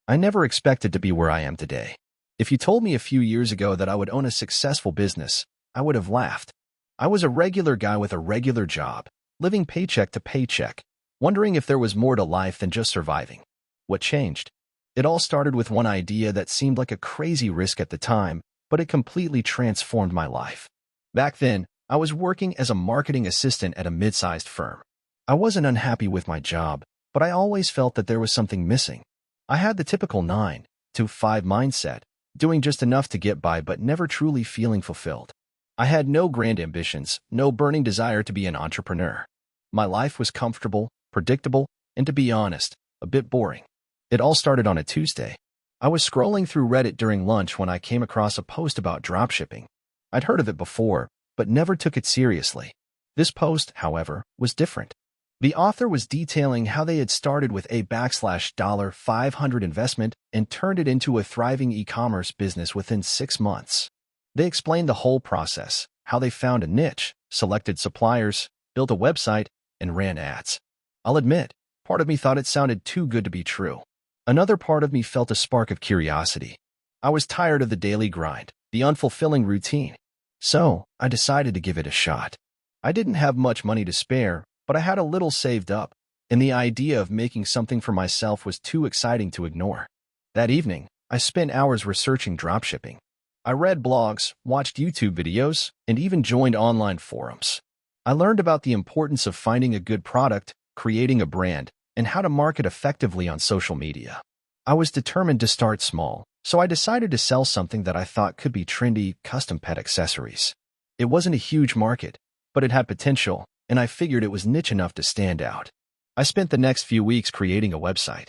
I never expected to be where I am today. If you told me a few years ago that I would own a successful business, I would have laughed. I was a regular guy with a regular job, living paycheck to paycheck, wondering if there was more to life than just surviving. What changed? It all started with one idea that seemed like a crazy risk at the time, but it completely transformed my life. Back then, I was working as a marketing assistant at a mid-sized firm. I wasn't unhappy with my job, but I always felt that there was something missing. I had the typical 9 to 5 mindset, doing just enough to get by but never truly feeling fulfilled. I had no grand ambitions, no burning desire to be an entrepreneur. My life was comfortable, predictable, and to be honest, a bit boring. It all started on a Tuesday. I was scrolling through Reddit during lunch when I came across a post about dropshipping. I'd heard of it before, but never took it seriously. This post, however, was different. The author was detailing how they had started with a $500 investment and turned it into a thriving e-commerce business within 6 months. They explained the whole process, how they found a niche, selected suppliers, built a website, and ran ads. I'll admit, part of me thought it sounded too good to be true. Another part of me felt a spark of curiosity. I was tired of the daily grind, the unfulfilling routine. So, I decided to give it a shot. I didn't have much money to spare, but I had a little saved up, and the idea of making something for myself was too exciting to ignore. That evening, I spent hours researching dropshipping. I read blogs, watched YouTube videos, and even joined online forums. I learned about the importance of finding a good product, creating a brand, and how to market effectively on social media. I was determined to start small, so I decided to sell something that I thought could be trendy, custom pet accessories. It wasn't a huge market, but it had potential, and I figured it was niche enough to stand out. I spent the next few weeks creating a website.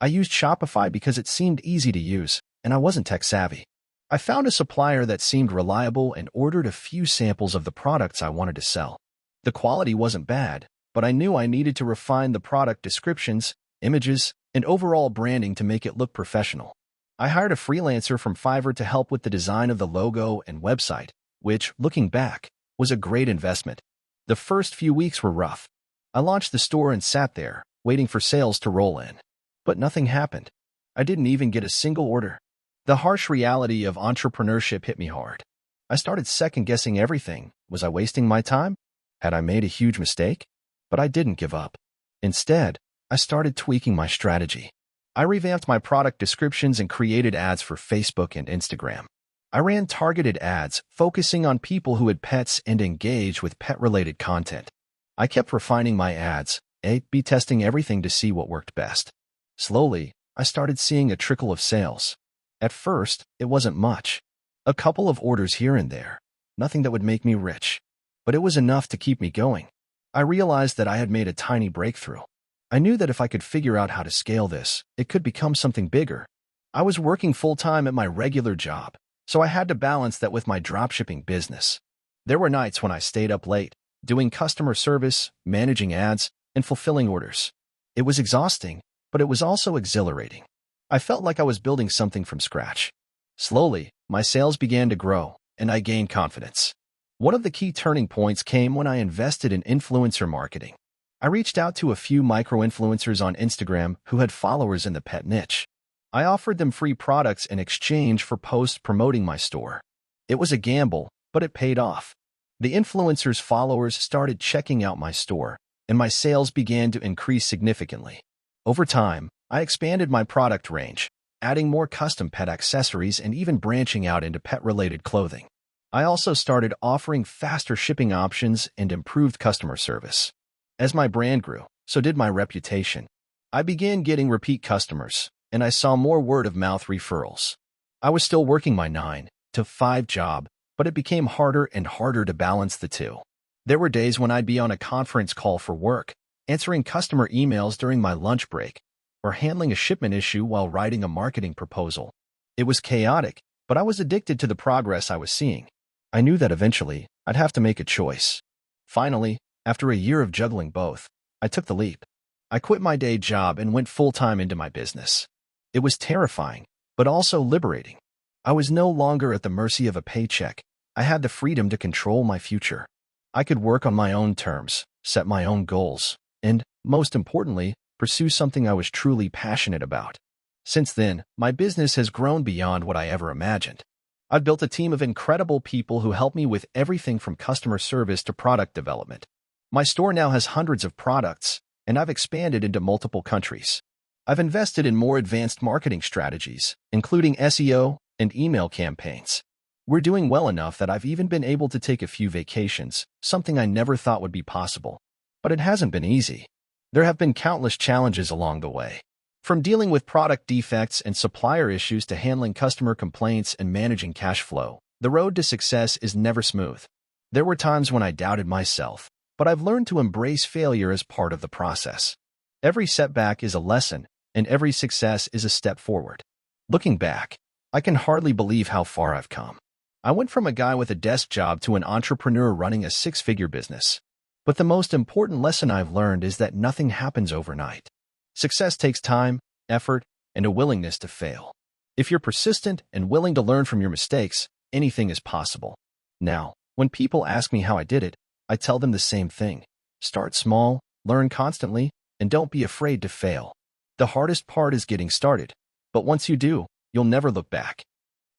I used Shopify because it seemed easy to use, and I wasn't tech-savvy. I found a supplier that seemed reliable and ordered a few samples of the products I wanted to sell. The quality wasn't bad, but I knew I needed to refine the product descriptions, images, and overall branding to make it look professional. I hired a freelancer from Fiverr to help with the design of the logo and website, which, looking back, was a great investment. The first few weeks were rough. I launched the store and sat there, waiting for sales to roll in. But nothing happened. I didn't even get a single order. The harsh reality of entrepreneurship hit me hard. I started second-guessing everything. Was I wasting my time? Had I made a huge mistake? But I didn't give up. Instead, I started tweaking my strategy. I revamped my product descriptions and created ads for Facebook and Instagram. I ran targeted ads, focusing on people who had pets and engaged with pet-related content. I kept refining my ads, A/B testing everything to see what worked best. Slowly, I started seeing a trickle of sales. At first, it wasn't much. A couple of orders here and there. Nothing that would make me rich. But it was enough to keep me going. I realized that I had made a tiny breakthrough. I knew that if I could figure out how to scale this, it could become something bigger. I was working full-time at my regular job, so I had to balance that with my dropshipping business. There were nights when I stayed up late, doing customer service, managing ads, and fulfilling orders. It was exhausting, but it was also exhilarating. I felt like I was building something from scratch. Slowly, my sales began to grow, and I gained confidence. One of the key turning points came when I invested in influencer marketing. I reached out to a few micro-influencers on Instagram who had followers in the pet niche. I offered them free products in exchange for posts promoting my store. It was a gamble, but it paid off. The influencers' followers started checking out my store, and my sales began to increase significantly. Over time, I expanded my product range, adding more custom pet accessories and even branching out into pet-related clothing. I also started offering faster shipping options and improved customer service. As my brand grew, so did my reputation. I began getting repeat customers, and I saw more word-of-mouth referrals. I was still working my 9-to-5 job, but it became harder and harder to balance the two. There were days when I'd be on a conference call for work, answering customer emails during my lunch break, or handling a shipment issue while writing a marketing proposal. It was chaotic, but I was addicted to the progress I was seeing. I knew that eventually, I'd have to make a choice. Finally, after a year of juggling both, I took the leap. I quit my day job and went full-time into my business. It was terrifying, but also liberating. I was no longer at the mercy of a paycheck. I had the freedom to control my future. I could work on my own terms, set my own goals, and, most importantly, pursue something I was truly passionate about. Since then, my business has grown beyond what I ever imagined. I've built a team of incredible people who help me with everything from customer service to product development. My store now has hundreds of products, and I've expanded into multiple countries. I've invested in more advanced marketing strategies, including SEO and email campaigns. We're doing well enough that I've even been able to take a few vacations, something I never thought would be possible. But it hasn't been easy. There have been countless challenges along the way. From dealing with product defects and supplier issues to handling customer complaints and managing cash flow, the road to success is never smooth. There were times when I doubted myself, but I've learned to embrace failure as part of the process. Every setback is a lesson, and every success is a step forward. Looking back, I can hardly believe how far I've come. I went from a guy with a desk job to an entrepreneur running a 6-figure business. But the most important lesson I've learned is that nothing happens overnight. Success takes time, effort, and a willingness to fail. If you're persistent and willing to learn from your mistakes, anything is possible. Now, when people ask me how I did it, I tell them the same thing. Start small, learn constantly, and don't be afraid to fail. The hardest part is getting started, but once you do, you'll never look back.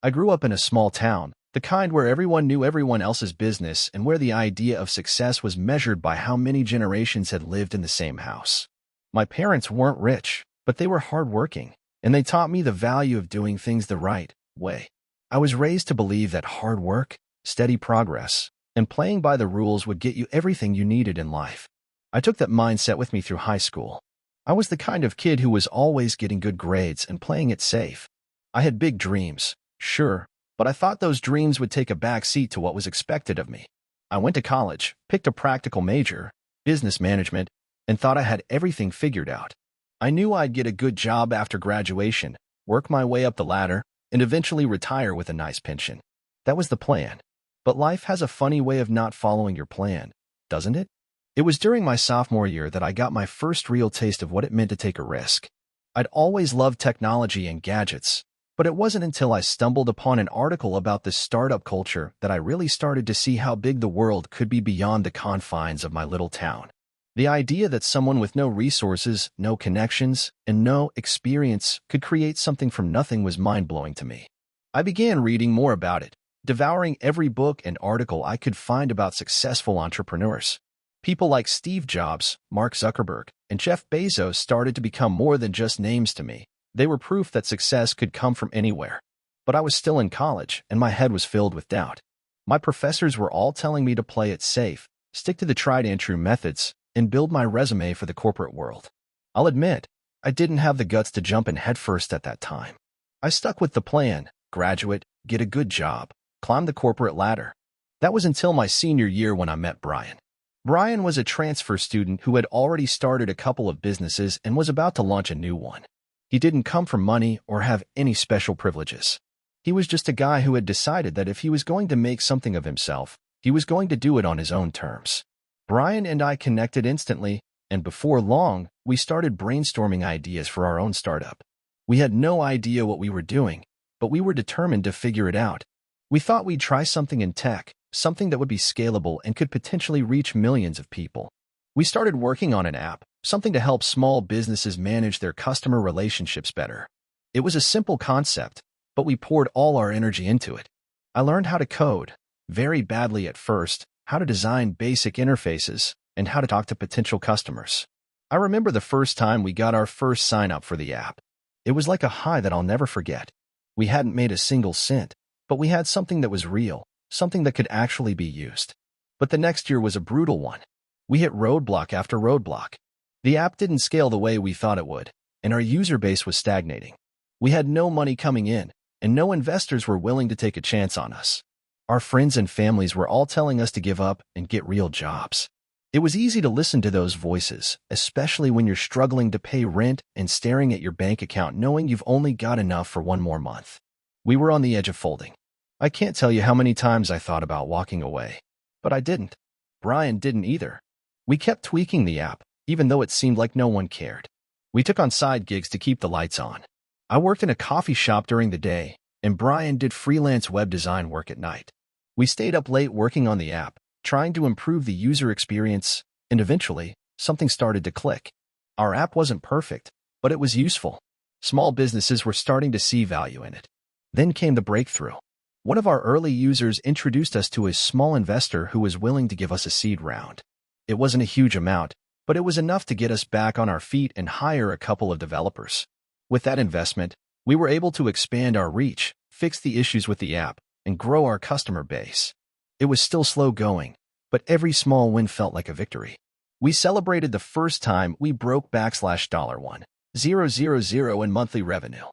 I grew up in a small town, the kind where everyone knew everyone else's business and where the idea of success was measured by how many generations had lived in the same house. My parents weren't rich, but they were hardworking, and they taught me the value of doing things the right way. I was raised to believe that hard work, steady progress, and playing by the rules would get you everything you needed in life. I took that mindset with me through high school. I was the kind of kid who was always getting good grades and playing it safe. I had big dreams, sure, but I thought those dreams would take a back seat to what was expected of me. I went to college, picked a practical major, business management, and thought I had everything figured out. I knew I'd get a good job after graduation, work my way up the ladder, and eventually retire with a nice pension. That was the plan. But life has a funny way of not following your plan, doesn't it? It was during my sophomore year that I got my first real taste of what it meant to take a risk. I'd always loved technology and gadgets, but it wasn't until I stumbled upon an article about this startup culture that I really started to see how big the world could be beyond the confines of my little town. The idea that someone with no resources, no connections, and no experience could create something from nothing was mind-blowing to me. I began reading more about it, devouring every book and article I could find about successful entrepreneurs. People like Steve Jobs, Mark Zuckerberg, and Jeff Bezos started to become more than just names to me. They were proof that success could come from anywhere. But I was still in college, and my head was filled with doubt. My professors were all telling me to play it safe, stick to the tried-and-true methods, and build my resume for the corporate world. I'll admit, I didn't have the guts to jump in headfirst at that time. I stuck with the plan: graduate, get a good job, climb the corporate ladder. That was until my senior year when I met Brian. Brian was a transfer student who had already started a couple of businesses and was about to launch a new one. He didn't come from money or have any special privileges. He was just a guy who had decided that if he was going to make something of himself, he was going to do it on his own terms. Brian and I connected instantly, and before long, we started brainstorming ideas for our own startup. We had no idea what we were doing, but we were determined to figure it out. We thought we'd try something in tech, something that would be scalable and could potentially reach millions of people. We started working on an app, something to help small businesses manage their customer relationships better. It was a simple concept, but we poured all our energy into it. I learned how to code, very badly at first, how to design basic interfaces, and how to talk to potential customers. I remember the first time we got our first sign-up for the app. It was like a high that I'll never forget. We hadn't made a single cent, but we had something that was real, something that could actually be used. But the next year was a brutal one. We hit roadblock after roadblock. The app didn't scale the way we thought it would, and our user base was stagnating. We had no money coming in, and no investors were willing to take a chance on us. Our friends and families were all telling us to give up and get real jobs. It was easy to listen to those voices, especially when you're struggling to pay rent and staring at your bank account knowing you've only got enough for one more month. We were on the edge of folding. I can't tell you how many times I thought about walking away. But I didn't. Brian didn't either. We kept tweaking the app, even though it seemed like no one cared. We took on side gigs to keep the lights on. I worked in a coffee shop during the day, and Brian did freelance web design work at night. We stayed up late working on the app, trying to improve the user experience, and eventually, something started to click. Our app wasn't perfect, but it was useful. Small businesses were starting to see value in it. Then came the breakthrough. One of our early users introduced us to a small investor who was willing to give us a seed round. It wasn't a huge amount, but it was enough to get us back on our feet and hire a couple of developers. With that investment, we were able to expand our reach, fix the issues with the app, and grow our customer base. It was still slow going, but every small win felt like a victory. We celebrated the first time we broke $1,000,000 in monthly revenue.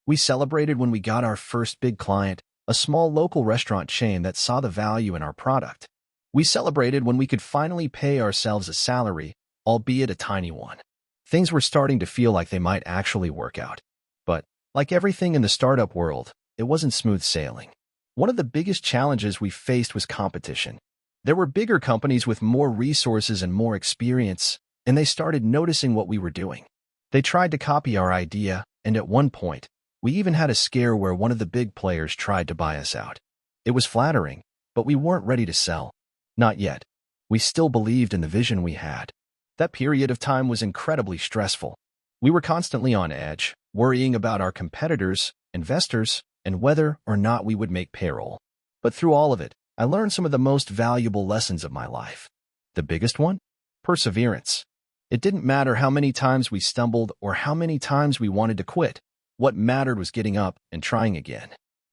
We celebrated when we got our first big client, a small local restaurant chain that saw the value in our product. We celebrated when we could finally pay ourselves a salary, albeit a tiny one. Things were starting to feel like they might actually work out. But, like everything in the startup world, it wasn't smooth sailing. One of the biggest challenges we faced was competition. There were bigger companies with more resources and more experience, and they started noticing what we were doing. They tried to copy our idea, and at one point, we even had a scare where one of the big players tried to buy us out. It was flattering, but we weren't ready to sell. Not yet. We still believed in the vision we had. That period of time was incredibly stressful. We were constantly on edge, worrying about our competitors, investors, and whether or not we would make payroll. But through all of it, I learned some of the most valuable lessons of my life. The biggest one? Perseverance. It didn't matter how many times we stumbled or how many times we wanted to quit. What mattered was getting up and trying again.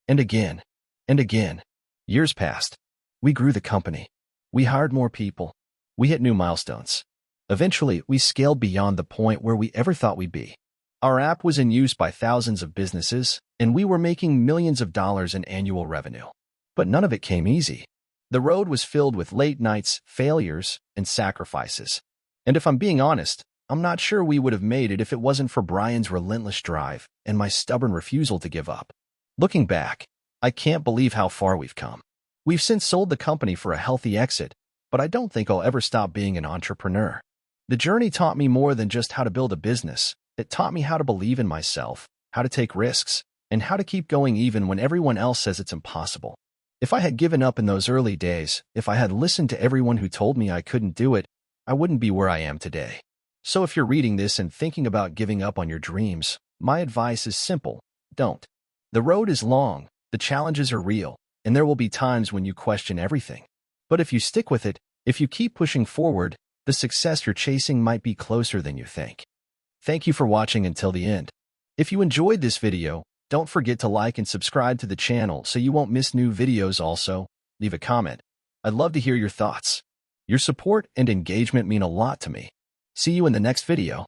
And again. And again. Years passed. We grew the company. We hired more people. We hit new milestones. Eventually, we scaled beyond the point where we ever thought we'd be. Our app was in use by thousands of businesses, and we were making millions of dollars in annual revenue. But none of it came easy. The road was filled with late nights, failures, and sacrifices. And if I'm being honest, I'm not sure we would have made it if it wasn't for Brian's relentless drive and my stubborn refusal to give up. Looking back, I can't believe how far we've come. We've since sold the company for a healthy exit, but I don't think I'll ever stop being an entrepreneur. The journey taught me more than just how to build a business. It taught me how to believe in myself, how to take risks, and how to keep going even when everyone else says it's impossible. If I had given up in those early days, if I had listened to everyone who told me I couldn't do it, I wouldn't be where I am today. So if you're reading this and thinking about giving up on your dreams, my advice is simple: don't. The road is long, the challenges are real, and there will be times when you question everything. But if you stick with it, if you keep pushing forward, the success you're chasing might be closer than you think. Thank you for watching until the end. If you enjoyed this video, don't forget to like and subscribe to the channel so you won't miss new videos. Also, leave a comment. I'd love to hear your thoughts. Your support and engagement mean a lot to me. See you in the next video.